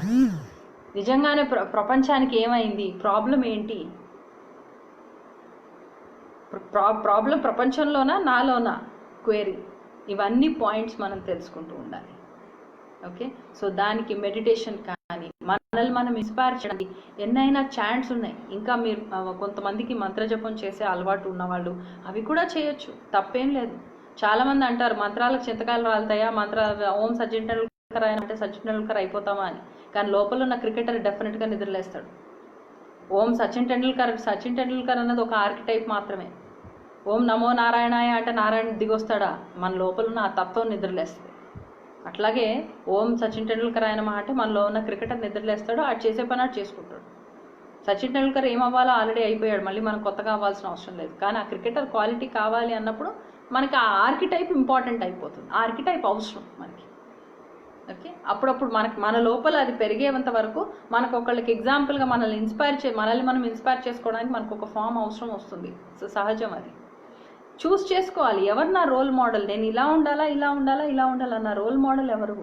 నిజంగానే ప్రపంచానికి ఏమైంది? ప్రాబ్లం ఏంటి? ప్రాబ్లం ప్రపంచంలోనా నాలోనా? క్వెరీ. ఇవన్నీ పాయింట్స్ మనం తెలుసుకుంటూ ఉండాలి. ఓకే, సో దానికి మెడిటేషన్ కానీ మనల్ని మనం ఇన్స్పైర్ చేయడానికి ఎన్నైనా ఛాన్స్ ఉన్నాయి. ఇంకా మీరు కొంతమందికి మంత్రజపం చేసే అలవాటు ఉన్నవాళ్ళు అవి కూడా చేయొచ్చు, తప్పేం లేదు. చాలామంది అంటారు మంత్రాలకు చింతకాయలు రాలుతాయా, ఓం సచిన్ టెండూల్కర్ అంటే సచిన్ టెండూల్కర్ అయిపోతామా అని. కానీ లోపల ఉన్న క్రికెటర్ డెఫినెట్గా నిద్రలేస్తాడు. ఓం సచిన్ టెండూల్కర్ అన్నది ఒక ఆర్కిటైప్ మాత్రమే. ఓం నమో నారాయణాయ అంటే నారాయణ దిగొస్తాడా? మన లోపల ఉన్న ఆ తత్వం నిద్రలేస్తుంది. అట్లాగే ఓం సచిన్ టెండూల్కర్ ఆయన అంటే మనలో ఉన్న క్రికెటర్ నిద్రలేస్తాడు, ఆడు చేసే పని ఆడు చేసుకుంటాడు. సచిన్ టెండూల్కర్ ఏమవ్వాలో ఆల్రెడీ అయిపోయాడు, మళ్ళీ మనం కొత్తగా అవ్వాల్సిన అవసరం లేదు. కానీ ఆ క్రికెటర్ క్వాలిటీ కావాలి అన్నప్పుడు మనకి ఆ ఆర్కిటైప్ ఇంపార్టెంట్ అయిపోతుంది. ఆ ఆర్కిటైప్ అవసరం మనకి. ఓకే, అప్పుడప్పుడు మన లోపల అది పెరిగేంత వరకు మనకు ఒకళ్ళకి ఎగ్జాంపుల్గా మనల్ని మనం ఇన్స్పైర్ చేసుకోవడానికి మనకు ఒక ఫామ్ అవసరం వస్తుంది. సో సహజం అది. చూస్ చేసుకోవాలి ఎవరు నా రోల్ మోడల్. నేను ఇలా ఉండాలా నా రోల్ మోడల్ ఎవరు?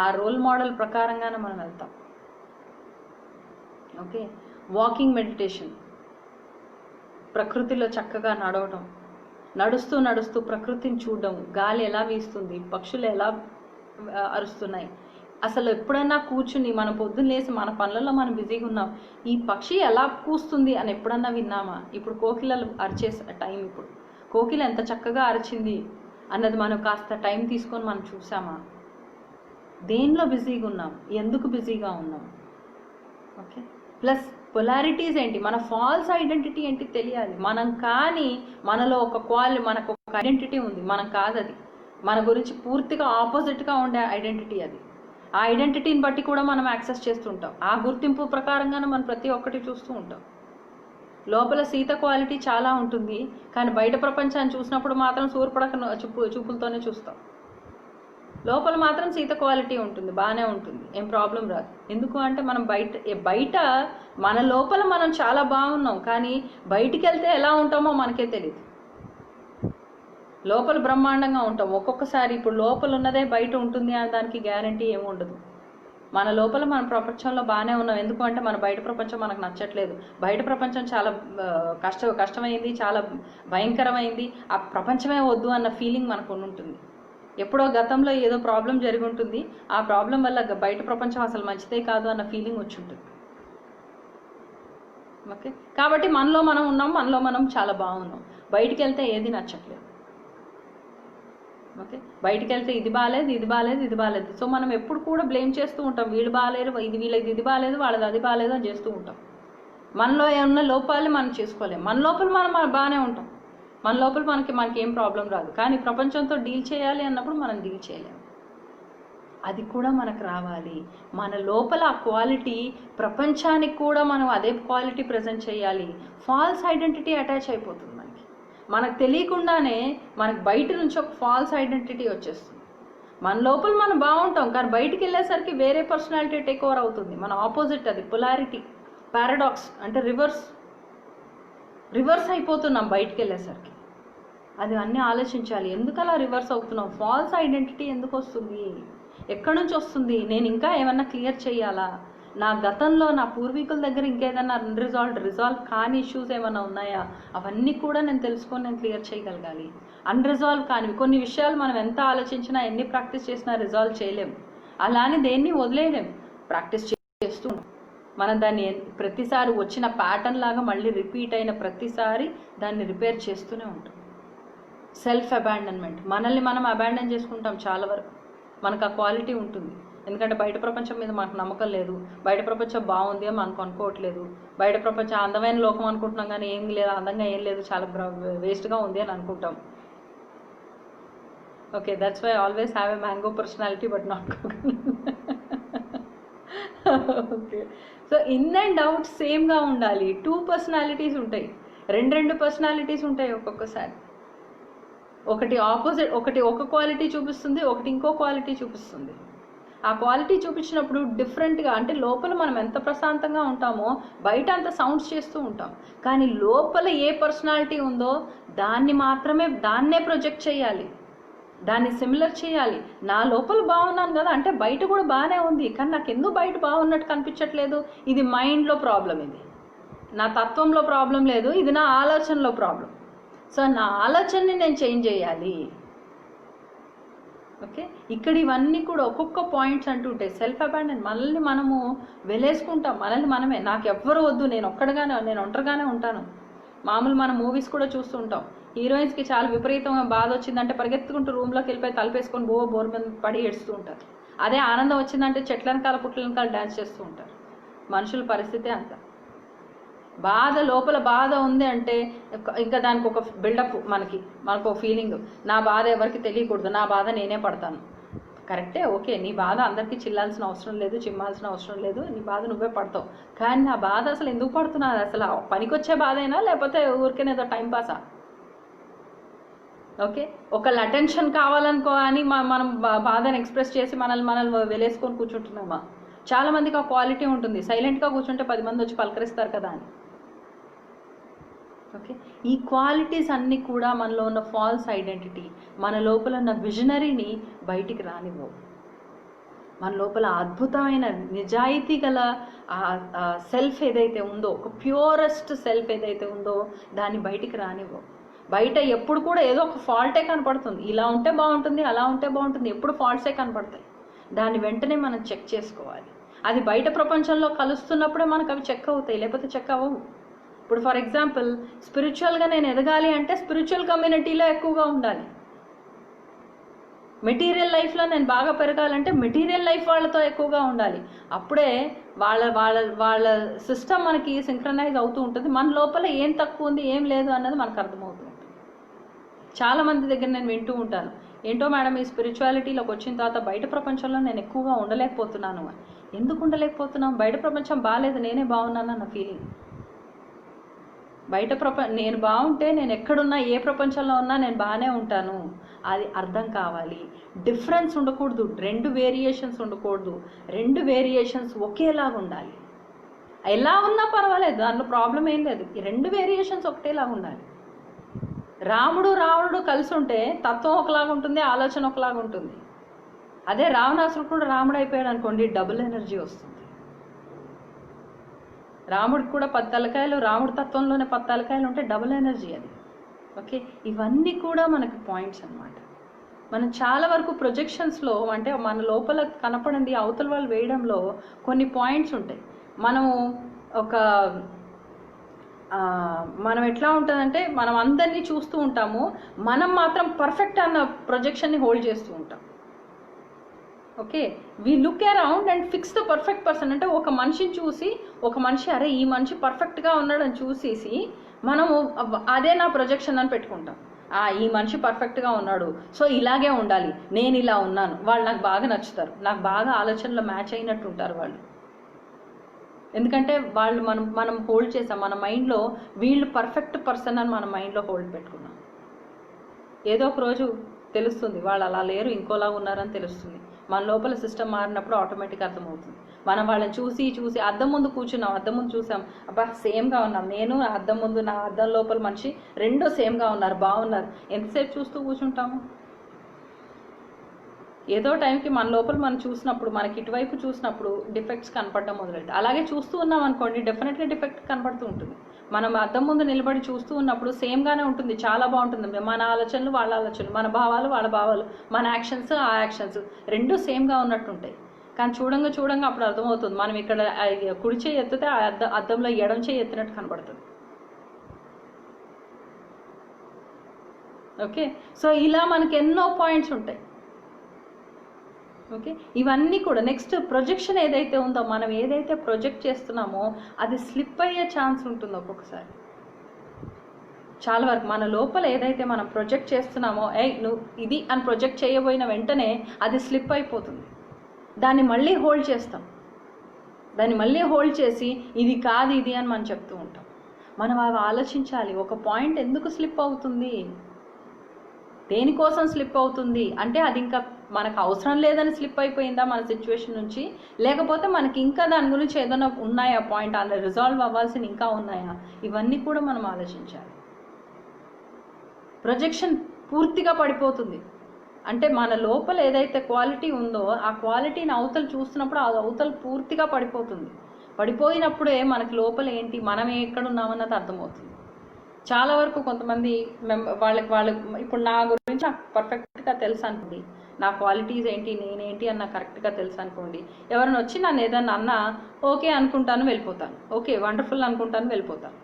ఆ రోల్ మోడల్ ప్రకారంగానే మనం వెళ్తాం. ఓకే, వాకింగ్ మెడిటేషన్, ప్రకృతిలో చక్కగా నడవడం, నడుస్తూ ప్రకృతిని చూడడం, గాలి ఎలా వీస్తుంది, పక్షులు ఎలా అరుస్తున్నాయి. అసలు ఎప్పుడైనా కూర్చుని మనం పొద్దున్న లేసి మన పనులలో మనం బిజీగా ఉన్నాం, ఈ పక్షి ఎలా కూస్తుంది అని ఎప్పుడన్నా విన్నామా? ఇప్పుడు కోకిలలు అరిచే టైం, ఇప్పుడు కోకిల ఎంత చక్కగా అరిచింది అన్నది మనం కాస్త టైం తీసుకొని మనం చూసామా? దేనిలో బిజీగా ఉన్నాం, ఎందుకు బిజీగా ఉన్నాం? ఓకే, ప్లస్ పొలారిటీస్ ఏంటి, మన ఫాల్స్ ఐడెంటిటీ ఏంటి తెలియాలి. మనం కానీ మనలో మనకు ఒక ఐడెంటిటీ ఉంది, మనం కాదది. మన గురించి పూర్తిగా ఆపోజిట్గా ఉండే ఐడెంటిటీ అది. ఆ ఐడెంటిటీని బట్టి కూడా మనం యాక్సెస్ చేస్తుంటాం. ఆ గుర్తింపు ప్రకారంగానే మనం ప్రతి ఒక్కటి చూస్తూ ఉంటాం. లోపల సీత క్వాలిటీ చాలా ఉంటుంది, కానీ బయట ప్రపంచాన్ని చూసినప్పుడు మాత్రం సూర్పడక చూపులతోనే చూస్తాం. లోపల మాత్రం సీత క్వాలిటీ ఉంటుంది, బాగానే ఉంటుంది, ఏం ప్రాబ్లం రాదు. ఎందుకు అంటే మనం బయట మన లోపల మనం చాలా బాగున్నాం, కానీ బయటికి వెళ్తే ఎలా ఉంటామో మనకే తెలియదు. లోపల బ్రహ్మాండంగా ఉంటాం, ఒక్కొక్కసారి ఇప్పుడు లోపల ఉన్నదే బయట ఉంటుంది అని దానికి గ్యారంటీ ఏమి ఉండదు. మన లోపల మన ప్రపంచంలో బాగానే ఉన్నాం, ఎందుకు అంటే మన బయట ప్రపంచం మనకు నచ్చట్లేదు. బయట ప్రపంచం చాలా కష్టమైంది, చాలా భయంకరమైంది, ఆ ప్రపంచమే వద్దు అన్న ఫీలింగ్ మనకు ఉంటుంది. ఎప్పుడో గతంలో ఏదో ప్రాబ్లం జరిగి ఉంటుంది, ఆ ప్రాబ్లం వల్ల బయట ప్రపంచం అసలు మంచిదే కాదు అన్న ఫీలింగ్ వచ్చి ఉంటుంది. ఓకే, కాబట్టి మనలో మనం ఉన్నాం, మనలో మనం చాలా బాగున్నాం. బయటికి వెళ్తే ఏది నచ్చట్లేదు. ఓకే, బయటికి వెళ్తే ఇది బాగాలేదు. సో మనం ఎప్పుడు కూడా బ్లేమ్ చేస్తూ ఉంటాం, వీళ్ళు బాగాలేరు, వీళ్ళది ఇది బాగాలేదు, వాళ్ళది అది బాగాలేదు అని చేస్తూ ఉంటాం. మనలో ఏమన్నా లోపాలు మనం చేసుకోలేము. మన లోపల మనం బాగానే ఉంటాం, మన లోపల మనకి ఏం ప్రాబ్లం రాదు. కానీ ప్రపంచంతో డీల్ చేయాలి అన్నప్పుడు మనం డీల్ చేయలేము. అది కూడా మనకు రావాలి. మన లోపల ఆ క్వాలిటీ ప్రపంచానికి కూడా మనం అదే క్వాలిటీ ప్రజెంట్ చేయాలి. ఫాల్స్ ఐడెంటిటీ అటాచ్ అయిపోతుంది మనకు తెలియకుండానే. మనకు బయట నుంచి ఒక ఫాల్స్ ఐడెంటిటీ వచ్చేస్తుంది. మన లోపల మనం బాగుంటాం, కానీ బయటికి వెళ్ళేసరికి వేరే పర్సనాలిటీ టేక్ ఓవర్ అవుతుంది. మన ఆపోజిట్, అది పొలారిటీ, పారాడాక్స్ అంటే రివర్స్ అయిపోతున్నాం బయటికి వెళ్ళేసరికి. అది అన్నీ ఆలోచించాలి, ఎందుకు అలా రివర్స్ అవుతున్నాం, ఫాల్స్ ఐడెంటిటీ ఎందుకు వస్తుంది, ఎక్కడి నుంచి వస్తుంది, నేను ఇంకా ఏమన్నా క్లియర్ చేయాలా, నా గతంలో నా పూర్వీకుల దగ్గర ఇంకేదైనా రిజాల్వ్ కాని ఇష్యూస్ ఏమైనా ఉన్నాయా, అవన్నీ కూడా నేను తెలుసుకొని నేను క్లియర్ చేయగలగాలి. అన్రిజాల్వ్ కానివి కొన్ని విషయాలు మనం ఎంత ఆలోచించినా ఎన్ని ప్రాక్టీస్ చేసినా రిజాల్వ్ చేయలేము. అలానే దేన్ని వదిలేయలేము, ప్రాక్టీస్ చేస్తూ మనం దాన్ని ప్రతిసారి వచ్చిన ప్యాటర్న్ లాగా మళ్ళీ రిపీట్ అయిన ప్రతిసారి దాన్ని రిపేర్ చేస్తూనే ఉంటాం. సెల్ఫ్ అబాండన్మెంట్, మనల్ని మనం అబాండన్ చేసుకుంటాం చాలా వరకు. మనకు ఆ క్వాలిటీ ఉంటుంది, ఎందుకంటే బయట ప్రపంచం మీద మనకు నమ్మకం లేదు, బయట ప్రపంచం బాగుంది అని మనకు అనుకోవట్లేదు, బయట ప్రపంచం అందమైన లోకం అనుకుంటున్నాం కానీ ఏం లేదు, అందంగా ఏం లేదు, చాలా వేస్ట్గా ఉంది అని అనుకుంటాం. Okay, that's why always have a mango personality but not okay. So in and out సేమ్గా ఉండాలి. 2 పర్సనాలిటీస్ ఉంటాయి, 2 పర్సనాలిటీస్ ఉంటాయి ఒక్కొక్కసారి. ఒకటి ఆపోజిట్, ఒకటి ఒక క్వాలిటీ చూపిస్తుంది, ఒకటి ఇంకో క్వాలిటీ చూపిస్తుంది. ఆ క్వాలిటీ చూపించినప్పుడు డిఫరెంట్గా, అంటే లోపల మనం ఎంత ప్రశాంతంగా ఉంటామో బయట అంత సౌండ్స్ చేస్తూ ఉంటాం. కానీ లోపల ఏ పర్సనాలిటీ ఉందో దాన్నే ప్రొజెక్ట్ చేయాలి, దాన్ని సిమిలర్ చేయాలి. నా లోపల బాగున్నాను కదా అంటే బయట కూడా బాగానే ఉంది, కానీ నాకు ఎందుకు బయట బాగున్నట్టు కనిపించట్లేదు? ఇది మైండ్లో ప్రాబ్లం, ఇది నా తత్వంలో ప్రాబ్లం లేదు, ఇది నా ఆలోచనలో ప్రాబ్లం. సో నా ఆలోచనని నేను చేంజ్ చేయాలి. ఓకే, ఇక్కడ ఇవన్నీ కూడా ఒక్కొక్క పాయింట్స్ అంటూ ఉంటాయి. సెల్ఫ్ అబాండన్, మనల్ని మనము వెలేసుకుంటాం, మనల్ని మనమే. నాకు ఎవ్వరు వద్దు, నేను ఒంటరిగానే ఉంటాను. మామూలు మనం మూవీస్ కూడా చూస్తూ ఉంటాం, హీరోయిన్స్కి చాలా విపరీతంగా బాధ వచ్చిందంటే పరిగెత్తుకుంటూ రూమ్లోకి వెళ్ళిపోయి తలపేసుకొని బోర్ మీద పడి ఏడుస్తూ ఉంటారు. అదే ఆనందం వచ్చిందంటే చెట్ల వెనకాల పుట్ల వెనకాల డ్యాన్స్ చేస్తూ ఉంటారు. మనుషుల పరిస్థితే అంత. లోపల బాధ ఉంది అంటే ఇంకా దానికి ఒక బిల్డప్, మనకు ఒక ఫీలింగ్, నా బాధ ఎవరికి తెలియకూడదు, నా బాధ నేనే పడతాను. కరెక్టే, ఓకే, నీ బాధ అందరికీ చిల్లాల్సిన అవసరం లేదు, చిమ్మాల్సిన అవసరం లేదు, నీ బాధ నువ్వే పడతావు. కానీ నా బాధ అసలు ఎందుకు పడుతున్నారు? అసలు పనికొచ్చే బాధైనా లేకపోతే ఊరికేనేదో టైంపాసా? ఓకే, ఒకళ్ళ అటెన్షన్ కావాలనుకో అని మనం బాధను ఎక్స్ప్రెస్ చేసి మనల్ని వెలేసుకొని కూర్చుంటున్నామా? చాలా మందికి ఆ క్వాలిటీ ఉంటుంది, సైలెంట్గా కూర్చుంటే 10 మంది వచ్చి పలకరిస్తారు కదా అని. ఓకే, ఈ క్వాలిటీస్ అన్నీ కూడా మనలో ఉన్న ఫాల్స్ ఐడెంటిటీ, మన లోపల ఉన్న విజనరీని బయటికి రానివ్వవు. మన లోపల అద్భుతమైన నిజాయితీ గల సెల్ఫ్ ఏదైతే ఉందో, ఒక ప్యూరెస్ట్ సెల్ఫ్ ఏదైతే ఉందో దాన్ని బయటికి రానివ్వవు. బయట ఎప్పుడు కూడా ఏదో ఒక ఫాల్టే కనపడుతుంది, ఇలా ఉంటే బాగుంటుంది, అలా ఉంటే బాగుంటుంది, ఎప్పుడు ఫాల్ట్సే కనపడతాయి. దాన్ని వెంటనే మనం చెక్ చేసుకోవాలి. అది బయట ప్రపంచంలో కలుస్తున్నప్పుడే మనకు అవి చెక్ అవుతాయి, లేకపోతే చెక్ అవ్వవు. ఇప్పుడు ఫర్ ఎగ్జాంపుల్ స్పిరిచువల్గా నేను ఎదగాలి అంటే స్పిరిచువల్ కమ్యూనిటీలో ఎక్కువగా ఉండాలి. మెటీరియల్ లైఫ్లో నేను బాగా పెరగాలంటే మెటీరియల్ లైఫ్ వాళ్ళతో ఎక్కువగా ఉండాలి. అప్పుడే వాళ్ళ సిస్టమ్ మనకి సింక్రనైజ్ అవుతూ ఉంటుంది. మన లోపల ఏం తక్కువ ఉంది, ఏం లేదు అన్నది మనకు అర్థమవుతూ ఉంటుంది. చాలామంది దగ్గర నేను వింటూ ఉంటాను, ఏంటో మేడం ఈ స్పిరిచువాలిటీలోకి వచ్చిన తర్వాత బయట ప్రపంచంలో నేను ఎక్కువగా ఉండలేకపోతున్నాను. ఎందుకు ఉండలేకపోతున్నాం? బయట ప్రపంచం బాగాలేదు, నేనే బాగున్నాను అన్న ఫీలింగ్. నేను బాగుంటే నేను ఎక్కడున్నా, ఏ ప్రపంచంలో ఉన్నా నేను బాగానే ఉంటాను, అది అర్థం కావాలి. డిఫరెన్స్ ఉండకూడదు, 2 వేరియేషన్స్ ఉండకూడదు, 2 వేరియేషన్స్ ఒకేలాగా ఉండాలి. ఎలా ఉన్నా పర్వాలేదు, దాంట్లో ప్రాబ్లం ఏం లేదు, ఈ 2 వేరియేషన్స్ ఒకటేలాగా ఉండాలి. రావణుడు కలిసి ఉంటే తత్వం ఒకలాగా ఉంటుంది, ఆలోచన ఒకలాగా ఉంటుంది. అదే రావణాసురుడు రాముడు అయిపోయాడు అనుకోండి, డబుల్ ఎనర్జీ వస్తుంది. రాముడికి కూడా 10 తలకాయలు, రాముడి తత్వంలోనే 10 తలకాయలు ఉంటే డబుల్ ఎనర్జీ అది. ఓకే, ఇవన్నీ కూడా మనకి పాయింట్స్ అన్నమాట. మనం చాలా వరకు ప్రొజెక్షన్స్లో, అంటే మన లోపల కనపడింది అవతల వాళ్ళు వేయడంలో కొన్ని పాయింట్స్ ఉంటాయి. మనం ఎట్లా ఉంటుందంటే మనం అందరినీ చూస్తూ ఉంటాము, మనం మాత్రం పర్ఫెక్ట్ అన్న ప్రొజెక్షన్ని హోల్డ్ చేస్తూ ఉంటాం. Okay, we look around and fix the perfect person. అంటే ఒక మనిషిని చూసి, ఒక మనిషి అరే ఈ మనిషి పర్ఫెక్ట్గా ఉన్నాడని చూసేసి మనము అదే నా ప్రొజెక్షన్ అని పెట్టుకుంటాం. ఈ మనిషి పర్ఫెక్ట్గా ఉన్నాడు, సో ఇలాగే ఉండాలి, నేను ఇలా ఉన్నాను, వాళ్ళు నాకు బాగా నచ్చుతారు, నాకు బాగా ఆలోచనలో మ్యాచ్ అయినట్టు ఉంటారు వాళ్ళు. ఎందుకంటే వాళ్ళు మనం హోల్డ్ చేసాం మన మైండ్లో, వీళ్ళు పర్ఫెక్ట్ పర్సన్ అని మన మైండ్లో హోల్డ్ పెట్టుకున్నాం. ఏదో ఒక రోజు తెలుస్తుంది వాళ్ళు అలా లేరు, ఇంకోలా ఉన్నారని తెలుస్తుంది. మన లోపల సిస్టమ్ మారినప్పుడు ఆటోమేటిక్గా అర్థమవుతుంది. మనం వాళ్ళని చూసి అద్దం ముందు కూర్చున్నాం, అద్దం ముందు చూసాం, అబ్బా సేమ్గా ఉన్నాం, నేను అద్దం ముందు, నా అద్దం లోపల మనిషి 2 సేమ్గా ఉన్నారు, బాగున్నారు, ఎంతసేపు చూస్తూ కూర్చుంటాము? ఏదో టైంకి మన లోపల మనం చూసినప్పుడు, మనకి ఇటువైపు చూసినప్పుడు డిఫెక్ట్స్ కనపడడం మొదలెడతాయి. అలాగే చూస్తూ ఉన్నాం అనుకోండి, డెఫినెట్లీ డిఫెక్ట్ కనపడుతూ ఉంటుంది. మనం అద్దం ముందు నిలబడి చూస్తూ ఉన్నప్పుడు సేమ్గానే ఉంటుంది, చాలా బాగుంటుంది. మన ఆలోచనలు వాళ్ళ ఆలోచనలు, మన భావాలు వాళ్ళ భావాలు, మన యాక్షన్స్ ఆ యాక్షన్స్ రెండూ సేమ్గా ఉన్నట్టుంటాయి. కానీ చూడంగా అప్పుడు అర్థమవుతుంది, మనం ఇక్కడ కుడి చేయి ఎత్తితే ఆ అద్దంలో ఎడం చేయి ఎత్తినట్టు కనబడుతుంది. ఓకే, సో ఇలా మనకి ఎన్నో పాయింట్స్ ఉంటాయి. ఓకే, ఇవన్నీ కూడా నెక్స్ట్ ప్రొజెక్షన్ ఏదైతే ఉందో, మనం ఏదైతే ప్రొజెక్ట్ చేస్తున్నామో అది స్లిప్ అయ్యే ఛాన్స్ ఉంటుంది ఒక్కొక్కసారి. చాలా వరకు మన లోపల ఏదైతే మనం ప్రొజెక్ట్ చేస్తున్నామో, నువ్వు ఇది అని ప్రొజెక్ట్ చేయబోయిన వెంటనే అది స్లిప్ అయిపోతుంది. దాన్ని మళ్ళీ హోల్డ్ చేస్తాం, దాన్ని మళ్ళీ హోల్డ్ చేసి ఇది కాదు ఇది అని మనం చెప్తూ ఉంటాం. మనం అవి ఆలోచించాలి, ఒక పాయింట్ ఎందుకు స్లిప్ అవుతుంది, దేనికోసం స్లిప్ అవుతుంది అంటే అది ఇంకా మనకు అవసరం లేదని స్లిప్ అయిపోయిందా మన సిచ్యువేషన్ నుంచి, లేకపోతే మనకి ఇంకా దాని గురించి ఏదైనా ఉన్నాయా పాయింట్, అలా రిజాల్వ్ అవ్వాల్సిన ఇంకా ఉన్నాయా, ఇవన్నీ కూడా మనం ఆలోచించాలి. ప్రొజెక్షన్ పూర్తిగా పడిపోతుంది అంటే మన లోపల ఏదైతే క్వాలిటీ ఉందో ఆ క్వాలిటీని అవతలు చూస్తున్నప్పుడు ఆ అవతలు పూర్తిగా పడిపోతుంది. పడిపోయినప్పుడే మనకి లోపల ఏంటి, మనం ఎక్కడున్నామన్నది అర్థమవుతుంది. చాలా వరకు కొంతమంది వాళ్ళకి ఇప్పుడు నా గురించి నాకు పర్ఫెక్ట్గా తెలుసు అనుకోండి, నా క్వాలిటీస్ ఏంటి, నేనేంటి అని నాకు కరెక్ట్గా తెలుసు అనుకోండి, ఎవరైనా వచ్చి నన్ను ఏదన్నా అన్నా ఓకే అనుకుంటాను వెళ్ళిపోతాను, ఓకే వండర్ఫుల్ అనుకుంటాను వెళ్ళిపోతాను.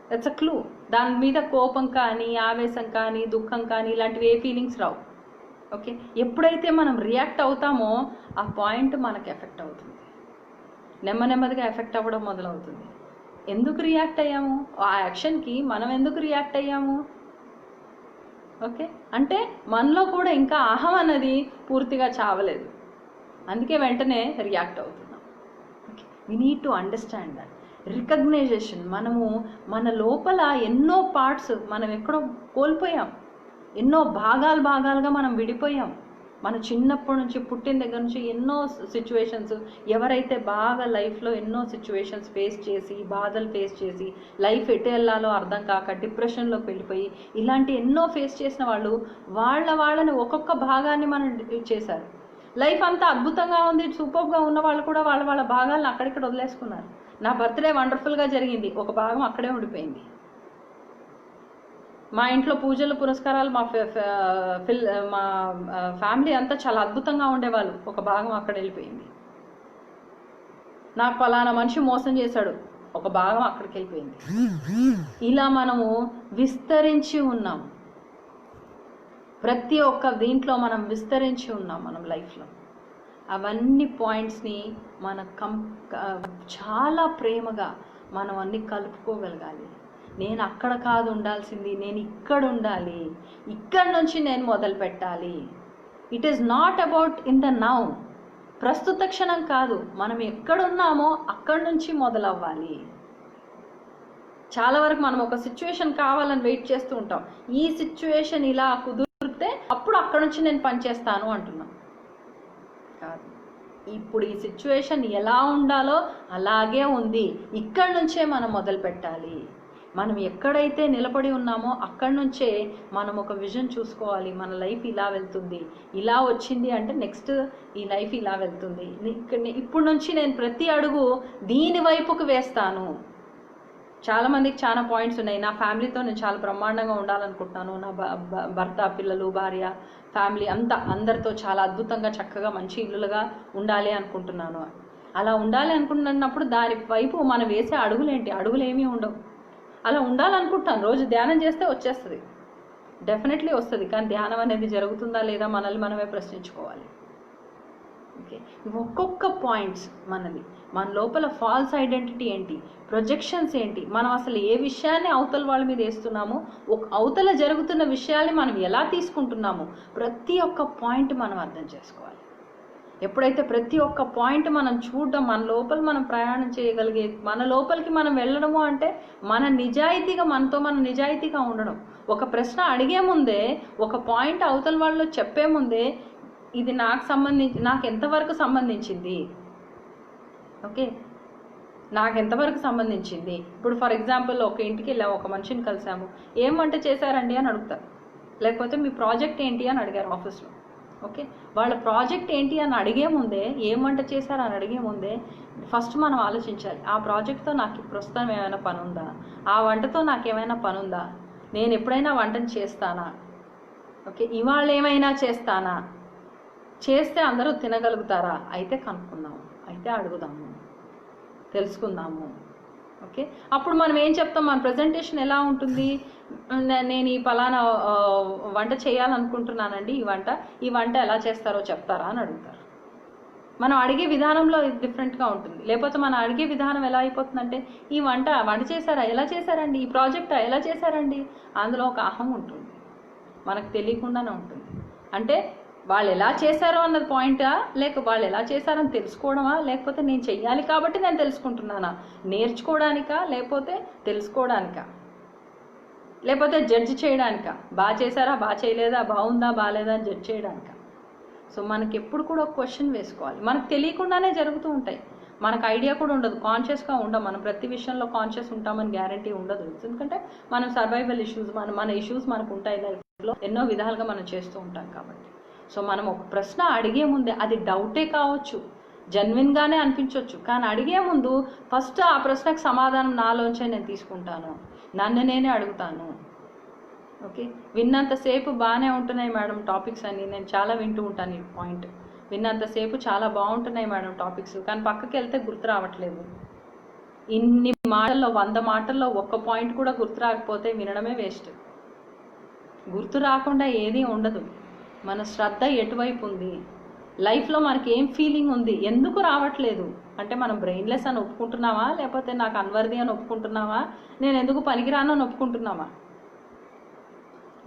That's a clue. దాని మీద కోపం కానీ ఆవేశం కానీ దుఃఖం కానీ ఇలాంటివి ఏ ఫీలింగ్స్ రావు. ఓకే, ఎప్పుడైతే మనం రియాక్ట్ అవుతామో ఆ పాయింట్ మనకి ఎఫెక్ట్ అవుతుంది, నెమ్మదిగా ఎఫెక్ట్ అవ్వడం మొదలవుతుంది. ఎందుకు రియాక్ట్ అయ్యాము, ఆ యాక్షన్కి మనం ఎందుకు రియాక్ట్ అయ్యాము? ఓకే, అంటే మనలో కూడా ఇంకా అహం అన్నది పూర్తిగా చావలేదు, అందుకే వెంటనే రియాక్ట్ అవుతున్నాం. Okay, we need to understand that. Recognition, మనము మన లోపల ఎన్నో పార్ట్స్ మనం ఎక్కడో కోల్పోయాం, ఎన్నో భాగాలుగా మనం విడిపోయాం. మన చిన్నప్పటి నుంచి పుట్టిన దగ్గర నుంచి ఎన్నో సిచ్యువేషన్స్, ఎవరైతే బాగా లైఫ్లో ఎన్నో సిచ్యువేషన్స్ ఫేస్ చేసి బాధలు ఫేస్ చేసి లైఫ్ ఎటు వెళ్ళాలో అర్థం కాక డిప్రెషన్లోకి వెళ్ళిపోయి ఇలాంటి ఎన్నో ఫేస్ చేసిన వాళ్ళు వాళ్ళని ఒక్కొక్క భాగాన్ని మనం చేశారు. లైఫ్ అంతా అద్భుతంగా ఉంది, సూపర్గా ఉన్న వాళ్ళు కూడా వాళ్ళ భాగాలను అక్కడిక్కడ వదిలేసుకున్నారు. నా బర్త్డే వండర్ఫుల్గా జరిగింది, ఒక భాగం అక్కడే ఉండిపోయింది. మా ఇంట్లో పూజలు పురస్కారాలు మా ఫ్యామిలీ అంతా చాలా అద్భుతంగా ఉండేవాళ్ళు, ఒక భాగం అక్కడ వెళ్ళిపోయింది. నాకు ఫలానా మనిషి మోసం చేశాడు, ఒక భాగం అక్కడికి వెళ్ళిపోయింది. ఇలా మనము విస్తరించి ఉన్నాం, ప్రతి ఒక్క దీంట్లో మనం విస్తరించి ఉన్నాం మనం లైఫ్లో. అవన్నీ పాయింట్స్ని మన చాలా ప్రేమగా మనం అన్ని కలుపుకోగలగాలి. నేను అక్కడ కాదు ఉండాల్సింది, నేను ఇక్కడ ఉండాలి, ఇక్కడ నుంచి నేను మొదలు పెట్టాలి. It is not about in the now, ప్రస్తుత క్షణం కాదు, మనం ఎక్కడున్నామో అక్కడి నుంచి మొదలవ్వాలి. చాలా వరకు మనం ఒక సిచ్యువేషన్ కావాలని వెయిట్ చేస్తూ ఉంటాం, ఈ సిచ్యువేషన్ ఇలా కుదిరితే అప్పుడు అక్కడ నుంచి నేను పనిచేస్తాను అంటున్నాం. కాదు, ఇప్పుడు ఈ సిచ్యువేషన్ ఎలా ఉండాలో అలాగే ఉంది, ఇక్కడి నుంచే మనం మొదలు పెట్టాలి. మనం ఎక్కడైతే నిలబడి ఉన్నామో అక్కడి నుంచే మనం ఒక విజన్ చూసుకోవాలి. మన లైఫ్ ఇలా వెళ్తుంది, ఇలా వచ్చింది అంటే నెక్స్ట్ ఈ లైఫ్ ఇలా వెళ్తుంది, ఇప్పుడు నుంచి నేను ప్రతి అడుగు దీని వైపుకు వేస్తాను. చాలామందికి చాలా పాయింట్స్ ఉన్నాయి. నా ఫ్యామిలీతో నేను చాలా బ్రహ్మాండంగా ఉండాలనుకుంటున్నాను, నా భర్త పిల్లలు భార్య ఫ్యామిలీ అందరితో చాలా అద్భుతంగా చక్కగా మంచి ఇల్లులుగా ఉండాలి అనుకుంటున్నాను. అలా ఉండాలి అనుకుంటున్నప్పుడు దాని వైపు మనం వేసే అడుగులు ఏమీ ఉండవు. అలా ఉండాలనుకుంటాను, రోజు ధ్యానం చేస్తే వచ్చేస్తుంది, డెఫినెట్లీ వస్తుంది. కానీ ధ్యానం అనేది జరుగుతుందా లేదా మనల్ని మనమే ప్రశ్నించుకోవాలి. ఓకే, ఒక్కొక్క పాయింట్స్ మన లోపల ఫాల్స్ ఐడెంటిటీ ఏంటి, ప్రొజెక్షన్స్ ఏంటి, మనం అసలు ఏ విషయాన్ని అవతల వాళ్ళ మీద వేస్తున్నామో, అవతల జరుగుతున్న విషయాల్ని మనం ఎలా తీసుకుంటున్నామో ప్రతి ఒక్క పాయింట్ మనం అర్థం చేసుకోవాలి. ఎప్పుడైతే ప్రతి ఒక్క పాయింట్ మనం చూడడం, మన లోపల మనం ప్రయాణం చేయగలిగే, మన లోపలికి మనం వెళ్ళడము అంటే మన నిజాయితీగా ఉండడం. ఒక ప్రశ్న అడిగే ముందే, ఒక పాయింట్ అవతల వాళ్ళు చెప్పే ముందే ఇది నాకు ఎంతవరకు సంబంధించింది, ఓకే నాకు ఎంతవరకు సంబంధించింది. ఇప్పుడు ఫర్ ఎగ్జాంపుల్ ఒక ఇంటికి వెళ్ళాము, ఒక మనిషిని కలిసాము, ఏం వంట చేశారండి అని అడుగుతారు, లేకపోతే మీ ప్రాజెక్ట్ ఏంటి అని అడిగారు ఆఫీస్లో. ఓకే, వాళ్ళ ప్రాజెక్ట్ ఏంటి అని అడిగే ముందే, ఏం వంట చేశారు అని అడిగే ముందే ఫస్ట్ మనం ఆలోచించాలి, ఆ ప్రాజెక్ట్తో నాకు ప్రస్తుతం ఏమైనా పని ఉందా, ఆ వంటతో నాకు ఏమైనా పని ఉందా, నేను ఎప్పుడైనా వంటను చేస్తానా, ఓకే ఇవాళ ఏమైనా చేస్తానా, చేస్తే అందరూ తినగలుగుతారా, అయితే కనుక్కుందాము, అయితే అడుగుదాము, తెలుసుకుందాము. ఓకే, అప్పుడు మనం ఏం చెప్తాం, మన ప్రజెంటేషన్ ఎలా ఉంటుంది, నేను ఈ పలానా వంట చేయాలనుకుంటున్నానండి, ఈ వంట ఎలా చేస్తారో చెప్తారా అని అడుగుతారు. మనం అడిగే విధానంలో డిఫరెంట్గా ఉంటుంది. లేకపోతే మనం అడిగే విధానం ఎలా అయిపోతుందంటే, ఈ వంట చేశారా, ఎలా చేశారండి, ఈ ప్రాజెక్టా ఎలా చేశారండి, అందులో ఒక అహం ఉంటుంది, మనకు తెలియకుండానే ఉంటుంది. అంటే వాళ్ళు ఎలా చేశారో అన్నది పాయింటా, లేక వాళ్ళు ఎలా చేశారని తెలుసుకోవడమా, లేకపోతే నేను చెయ్యాలి కాబట్టి నేను తెలుసుకుంటున్నానా, నేర్చుకోవడానికా లేకపోతే తెలుసుకోవడానికా, లేకపోతే జడ్జి చేయడానికా, బాగా చేశారా బాగా చేయలేదా, బాగుందా బాగాలేదా అని జడ్జి చేయడానికా. సో మనకి ఎప్పుడు కూడా ఒక క్వశ్చన్ వేసుకోవాలి. మనకు తెలియకుండానే జరుగుతూ ఉంటాయి, మనకు ఐడియా కూడా ఉండదు, కాన్షియస్గా ఉండం, మనం ప్రతి విషయంలో కాన్షియస్ ఉంటామని గ్యారంటీ ఉండదు. ఎందుకంటే మనం సర్వైవల్ ఇష్యూస్, మన ఇష్యూస్ మనకు ఉంటాయి లైఫ్లో, ఎన్నో విధాలుగా మనం చేస్తూ ఉంటాం కాబట్టి. సో మనం ఒక ప్రశ్న అడిగే ముందే, అది డౌటే కావచ్చు, జెన్యున్గానే అనిపించవచ్చు, కానీ అడిగే ముందు ఫస్ట్ ఆ ప్రశ్నకు సమాధానం నాలోంచే నేను తీసుకుంటాను, నన్ను నేనే అడుగుతాను. ఓకే, విన్నంతసేపు బాగానే ఉంటున్నాయి మేడం టాపిక్స్ అని, నేను చాలా వింటూ ఉంటాను ఈ పాయింట్, విన్నంతసేపు చాలా బాగుంటున్నాయి మేడం టాపిక్స్, కానీ పక్కకి వెళ్తే గుర్తు రావట్లేదు. ఇన్ని మాటల్లో 100 మాటల్లో ఒక్క పాయింట్ కూడా గుర్తు రాకపోతే వినడమే వేస్ట్. గుర్తు రాకుండా ఏదీ ఉండదు. మన శ్రద్ధ ఎటువైపు ఉంది, లైఫ్లో మనకి ఏం ఫీలింగ్ ఉంది, ఎందుకు రావట్లేదు అంటే మనం బ్రెయిన్లెస్ అని ఒప్పుకుంటున్నావా, లేకపోతే నాకు అన్వర్ది అని ఒప్పుకుంటున్నావా, నేను ఎందుకు పనికిరాను అని ఒప్పుకుంటున్నావా.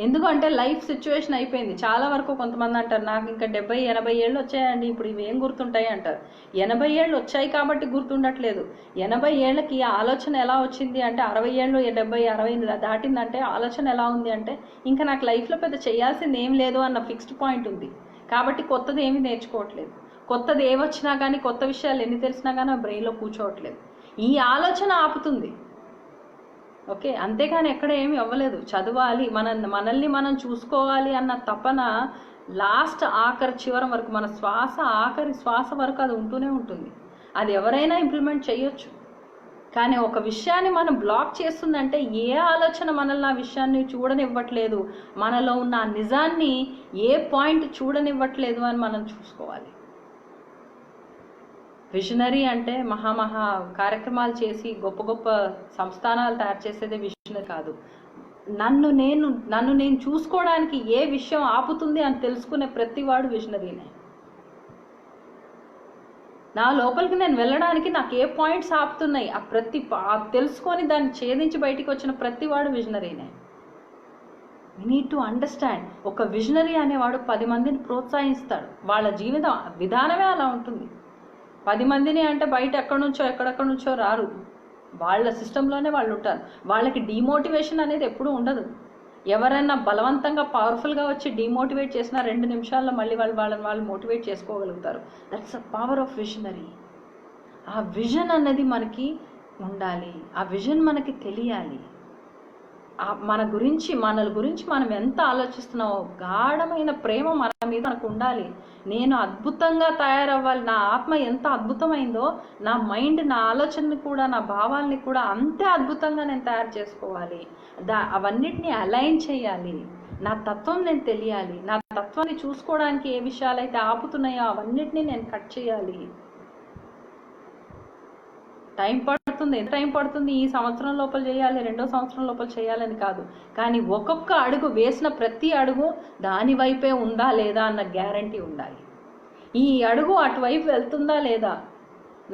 ఎందుకంటే లైఫ్ సిచ్యువేషన్ అయిపోయింది. చాలా వరకు కొంతమంది అంటారు, నాకు ఇంకా 70-80 ఏళ్ళు వచ్చాయండి, ఇప్పుడు ఇవేం గుర్తుంటాయి అంటారు. 80 ఏళ్ళు వచ్చాయి కాబట్టి గుర్తుండట్లేదు. 80 ఏళ్ళకి ఆలోచన ఎలా వచ్చింది అంటే, 60 ఏళ్ళు 70-60 దాటిందంటే ఆలోచన ఎలా ఉంది అంటే, ఇంకా నాకు లైఫ్లో పెద్ద చేయాల్సింది ఏం లేదు అన్న ఫిక్స్డ్ పాయింట్ ఉంది. కాబట్టి కొత్తది ఏమీ నేర్చుకోవట్లేదు. కొత్తది ఏమొచ్చినా కానీ, కొత్త విషయాలు ఎన్ని తెలిసినా కానీ ఆ బ్రెయిన్లో కూర్చోవట్లేదు. ఈ ఆలోచన ఆపుతుంది. ఓకే, అంతేకాని ఎక్కడ ఏమి అవ్వలేదు. చదవాలి, మనల్ని మనం చూసుకోవాలి అన్న తపన లాస్ట్ చివరి వరకు, మన ఆఖరి శ్వాస వరకు అది ఉంటూనే ఉంటుంది. అది ఎవరైనా ఇంప్లిమెంట్ చేయొచ్చు. కానీ ఒక విషయాన్ని మనం బ్లాక్ చేస్తుందంటే, ఏ ఆలోచన మనల్ని ఆ విషయాన్ని చూడనివ్వట్లేదు, మనలో ఉన్న ఆ నిజాన్ని ఏ పాయింట్ చూడనివ్వట్లేదు అని మనం చూసుకోవాలి. విజనరీ అంటే మహా కార్యక్రమాలు చేసి గొప్ప గొప్ప సంస్థానాలు తయారు చేసేదే విజనరీ కాదు. నన్ను నేను చూసుకోవడానికి ఏ విషయం ఆపుతుంది అని తెలుసుకునే ప్రతివాడు విజనరీనే. నా లోపలికి నేను వెళ్ళడానికి నాకు ఏ పాయింట్స్ ఆపుతున్నాయి, తెలుసుకొని దాన్ని ఛేదించి బయటికి వచ్చిన ప్రతివాడు విజనరీనే. We need to understand. ఒక విజనరీ అనేవాడు 10 మందిని ప్రోత్సహిస్తాడు. వాళ్ళ జీవితం విధానమే అలా ఉంటుంది. 10 మందిని అంటే బయట ఎక్కడెక్కడి నుంచో రారు, వాళ్ళ సిస్టంలోనే వాళ్ళు ఉంటారు. వాళ్ళకి డిమోటివేషన్ అనేది ఎప్పుడూ ఉండదు. ఎవరైనా బలవంతంగా పవర్ఫుల్గా వచ్చి డిమోటివేట్ చేసినా 2 నిమిషాల్లో మళ్ళీ వాళ్ళని మోటివేట్ చేసుకోగలుగుతారు. That's a power of visionary. ఆ విజన్ అన్నది మనకి ఉండాలి, ఆ విజన్ మనకి తెలియాలి. మనల గురించి మనం ఎంత ఆలోచిస్తున్నామో, గాఢమైన ప్రేమ మన మీద మనకు ఉండాలి. నేను అద్భుతంగా తయారవ్వాలి, నా ఆత్మ ఎంత అద్భుతమైందో నా మైండ్, నా ఆలోచనని కూడా, నా భావాల్ని కూడా అంతే అద్భుతంగా నేను తయారు చేసుకోవాలి. అవన్నిటిని అలైన్ చేయాలి. నా తత్వం నేను తెలియాలి. నా తత్వాన్ని చూసుకోవడానికి ఏ విషయాలైతే ఆపుతున్నాయో అవన్నిటినీ నేను కట్ చేయాలి. టైం పడుతుంది. ఎంత టైం పడుతుంది? ఈ సంవత్సరం లోపల చేయాలి, 2వ సంవత్సరం లోపల చేయాలని కాదు, కానీ ఒక్కొక్క అడుగు వేసిన ప్రతి అడుగు దాని వైపే ఉందా లేదా అన్న గ్యారంటీ ఉండాలి. ఈ అడుగు అటువైపు వెళ్తుందా లేదా,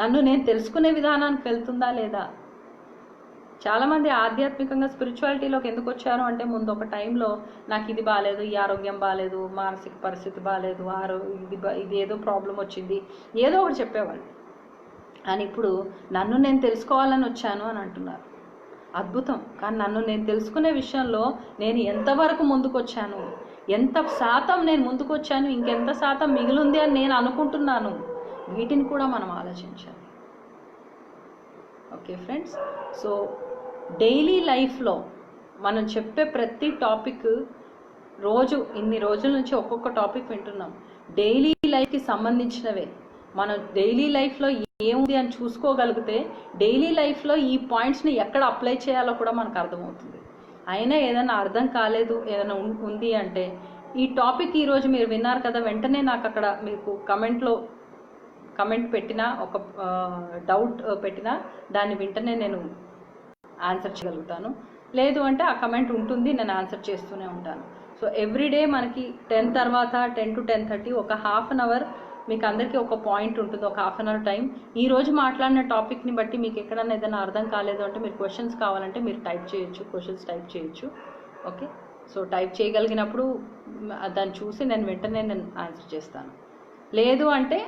నన్ను నేను తెలుసుకునే విధానానికి వెళ్తుందా లేదా. చాలామంది ఆధ్యాత్మికంగా స్పిరిచువాలిటీలోకి ఎందుకు వచ్చారు అంటే, ముందు ఒక టైంలో నాకు ఇది బాగాలేదు, ఈ ఆరోగ్యం బాగాలేదు, మానసిక పరిస్థితి బాగాలేదు, ఇది ఏదో ప్రాబ్లం వచ్చింది, ఏదో ఒకటి చెప్పేవాళ్ళు. అని ఇప్పుడు నన్ను నేను తెలుసుకోవాలని వచ్చాను అని అంటున్నారు. అద్భుతం. కానీ నన్ను నేను తెలుసుకునే విషయంలో నేను ఎంతవరకు ముందుకు వచ్చాను, ఎంత శాతం నేను ముందుకు వచ్చాను, ఇంకెంత శాతం మిగిలింది అని నేను అనుకుంటున్నాను, వీటిని కూడా మనం ఆలోచించాలి. ఓకే ఫ్రెండ్స్, సో డైలీ లైఫ్లో మనం చెప్పే ప్రతి టాపిక్, ఇన్ని రోజుల నుంచి ఒక్కొక్క టాపిక్ వింటున్నాం. డైలీ లైఫ్కి సంబంధించినవే. మనం డైలీ లైఫ్లో ఏముంది అని చూసుకోగలిగితే డైలీ లైఫ్లో ఈ పాయింట్స్ని ఎక్కడ అప్లై చేయాలో కూడా మనకు అర్థమవుతుంది. అయినా ఏదైనా అర్థం కాలేదు, ఏదైనా ఉంది అంటే ఈ టాపిక్ ఈరోజు మీరు విన్నారు కదా, వెంటనే నాకు అక్కడ మీకు కమెంట్ పెట్టినా, ఒక డౌట్ పెట్టినా దాన్ని వెంటనే నేను ఆన్సర్ చేయగలుగుతాను. లేదు అంటే ఆ కమెంట్ ఉంటుంది, నేను ఆన్సర్ చేస్తూనే ఉంటాను. సో ఎవ్రీడే మనకి 10 తర్వాత 10 to 10:30 ఒక హాఫ్ అన్ అవర్ మీకు అందరికీ ఒక పాయింట్ ఉంటుంది, ఒక హాఫ్ అన్ అవర్ టైం. ఈరోజు మాట్లాడిన టాపిక్ని బట్టి మీకు ఎక్కడన్నా ఏదైనా అర్థం కాలేదు అంటే మీరు క్వశ్చన్స్ కావాలంటే మీరు టైప్ చేయొచ్చు, క్వశ్చన్స్ టైప్ చేయొచ్చు. ఓకే, సో టైప్ చేయగలిగినప్పుడు దాన్ని చూసి నేను వెంటనే ఆన్సర్ చేస్తాను. లేదు అంటే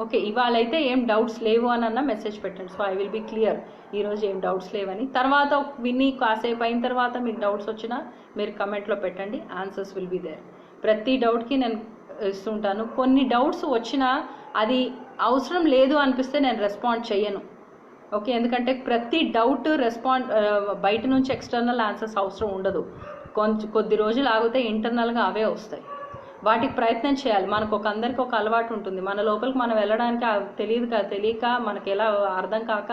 ఓకే ఇవాళ అయితే ఏం డౌట్స్ లేవు అని అన్న మెసేజ్ పెట్టండి. So I will be clear ఈరోజు ఏం డౌట్స్ లేవని. తర్వాత విని కాసేపు అయిన తర్వాత మీకు డౌట్స్ వచ్చినా మీరు కమెంట్లో పెట్టండి, ఆన్సర్స్ విల్ బీ దేర్. ప్రతి డౌట్కి నేను ఇస్తుంటాను. కొన్ని డౌట్స్ వచ్చినా అది అవసరం లేదు అనిపిస్తే నేను రెస్పాండ్ చేయను. ఓకే, ఎందుకంటే ప్రతి డౌట్ బయట నుంచి ఎక్స్టర్నల్ ఆన్సర్స్ అవసరం ఉండదు. కొద్ది రోజులు ఆగితే ఇంటర్నల్గా అవే వస్తాయి. వాటికి ప్రయత్నం చేయాలి. మనకు అందరికీ ఒక అలవాటు ఉంటుంది, మన లోపలికి మనం వెళ్ళడానికి తెలియక మనకి ఎలా అర్థం కాక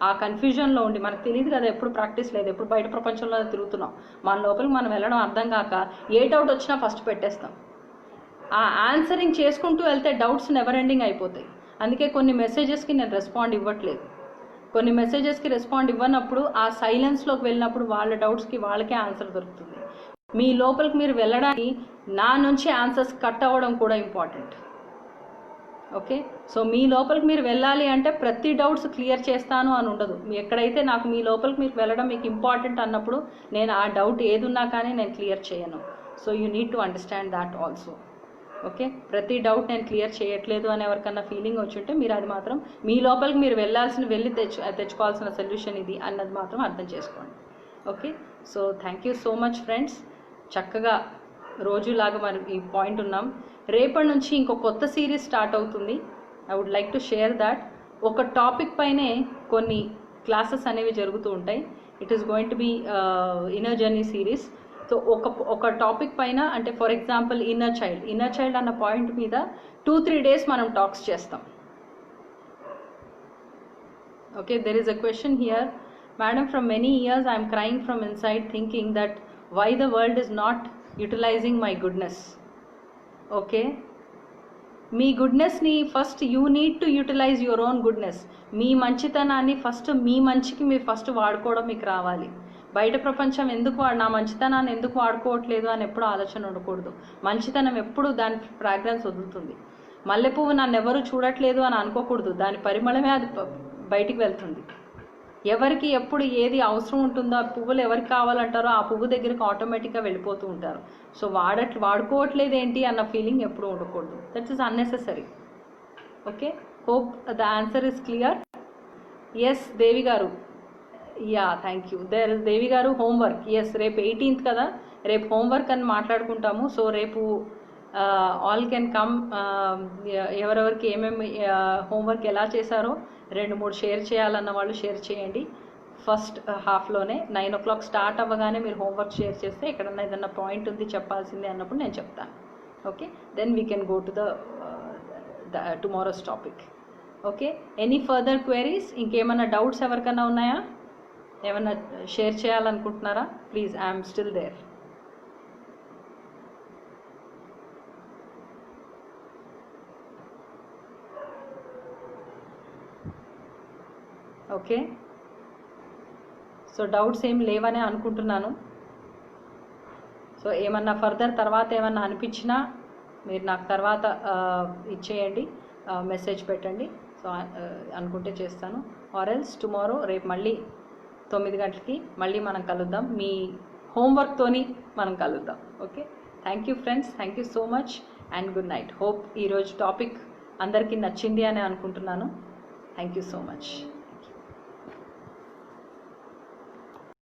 ఆ కన్ఫ్యూజన్లో ఉండి, మనకు తెలియదు కదా, ఎప్పుడు ప్రాక్టీస్ లేదు, ఎప్పుడు బయట ప్రపంచంలో తిరుగుతున్నాం, మన లోపలికి మనం వెళ్ళడం అర్థం కాక ఏ డౌట్ వచ్చినా ఫస్ట్ పెట్టేస్తాం. ఆ ఆన్సరింగ్ చేసుకుంటూ వెళ్తే డౌట్స్ నెవర్ ఎండింగ్ అయిపోతాయి. అందుకే కొన్ని మెసేజెస్కి నేను రెస్పాండ్ ఇవ్వట్లేదు. కొన్ని మెసేజెస్కి రెస్పాండ్ ఇవ్వనప్పుడు ఆ సైలెన్స్లోకి వెళ్ళినప్పుడు వాళ్ళ డౌట్స్కి వాళ్ళకే ఆన్సర్ దొరుకుతుంది. మీ లోపలికి మీరు వెళ్ళడానికి నా నుంచి ఆన్సర్స్ కట్ అవ్వడం కూడా ఇంపార్టెంట్. ఓకే, సో మీ లోపలికి మీరు వెళ్ళాలి అంటే ప్రతి డౌట్స్ క్లియర్ చేస్తాను అని ఉండదు. ఎక్కడైతే నాకు మీ లోపలికి మీరు వెళ్ళడం మీకు ఇంపార్టెంట్ అన్నప్పుడు నేను ఆ డౌట్ ఏదున్నా కానీ నేను క్లియర్ చేయను. So you need to understand that also. Okay, ప్రతి డౌట్ నేను క్లియర్ చేయట్లేదు అని ఎవరికన్నా ఫీలింగ్ వచ్చి ఉంటే మీరు అది మాత్రం మీ లోపలికి మీరు వెళ్ళి తెచ్చుకోవాల్సిన సొల్యూషన్ ఇది అన్నది మాత్రం అర్థం చేసుకోండి. Okay, so thank you so much friends. చక్కగా రోజులాగా మనం ఈ పాయింట్ ఉన్నాం. రేపటి నుంచి ఇంకో కొత్త సిరీస్ స్టార్ట్ అవుతుంది. I would like to share that. ఒక టాపిక్ పైనే కొన్ని క్లాసెస్ అనేవి జరుగుతూ ఉంటాయి. It is going to be inner journey series. So ఒక టాపిక్ పైన, అంటే ఫర్ ఎగ్జాంపుల్ ఇన్నర్ చైల్డ్ అన్న పాయింట్ మీద 2-3 days మనం టాక్స్ చేస్తాం. Okay, there is a question here. Madam, from many years I am crying from inside thinking that why the world is not utilizing my goodness. Okay, మీ గుడ్నెస్ని first you need to utilise your own goodness. మీ మంచితనాన్ని first మీ మంచికి మీరు first వాడుకోవడం మీకు రావాలి. బయట ప్రపంచం నా మంచితనాన్ని ఎందుకు వాడుకోవట్లేదు అని ఎప్పుడు ఆలోచన ఉండకూడదు. మంచితనం ఎప్పుడు దాని ఫ్రాగ్రెన్స్ వదులుతుంది. మల్లెపువ్వు నన్ను ఎవరు చూడట్లేదు అని అనుకోకూడదు, దాని పరిమళమే అది బయటికి వెళ్తుంది. ఎవరికి ఎప్పుడు ఏది అవసరం ఉంటుందో, ఆ పువ్వులు ఎవరికి కావాలంటారో ఆ పువ్వు దగ్గరికి ఆటోమేటిక్గా వెళ్ళిపోతూ ఉంటారు. సో వాడుకోవట్లేదు ఏంటి అన్న ఫీలింగ్ ఎప్పుడు ఉండకూడదు. That is unnecessary. Okay, hope the answer is clear. Yes Devi గారు, యా థ్యాంక్ యూ. దేవి గారు హోంవర్క్, ఎస్ రేపు 18th కదా, రేపు హోంవర్క్ అని మాట్లాడుకుంటాము. సో రేపు ఆల్ కెన్ కమ్. ఎవరెవరికి ఏమేమి హోంవర్క్ ఎలా చేశారో 2-3 షేర్ చేయాలన్న వాళ్ళు షేర్ చేయండి. ఫస్ట్ హాఫ్లోనే 9 o'clock స్టార్ట్ అవ్వగానే మీరు హోంవర్క్ షేర్ చేస్తే ఎక్కడన్నా ఏదన్నా పాయింట్ ఉంది చెప్పాల్సిందే అన్నప్పుడు నేను చెప్తాను. Okay, then we can go to the tomorrow's topic. Okay, any further queries? ఇంకేమైనా డౌట్స్ ఎవరికైనా ఉన్నాయా? ఏమైనా షేర్ చేయాలనుకుంటున్నారా? Please, I'm still there. Okay, so doubts ఏం లేవనే అనుకుంటున్నాను. సో ఏమన్నా ఫర్దర్ తర్వాత ఏమన్నా అనిపించినా మీరు నాకు తర్వాత ఇచ్చేయండి, మెసేజ్ పెట్టండి. సో అనుకుంటే చేస్తాను. ఆర్ ఎల్స్ టుమారో, రేపు మళ్ళీ 9 గంటలకి మళ్ళీ మనం కలుద్దాం. మీ హోంవర్క్తోని మనం కలుద్దాం. Okay, thank you friends, thank you so much and good night. Hope ఈరోజు టాపిక్ అందరికీ నచ్చింది అని అనుకుంటున్నాను. Thank you so much.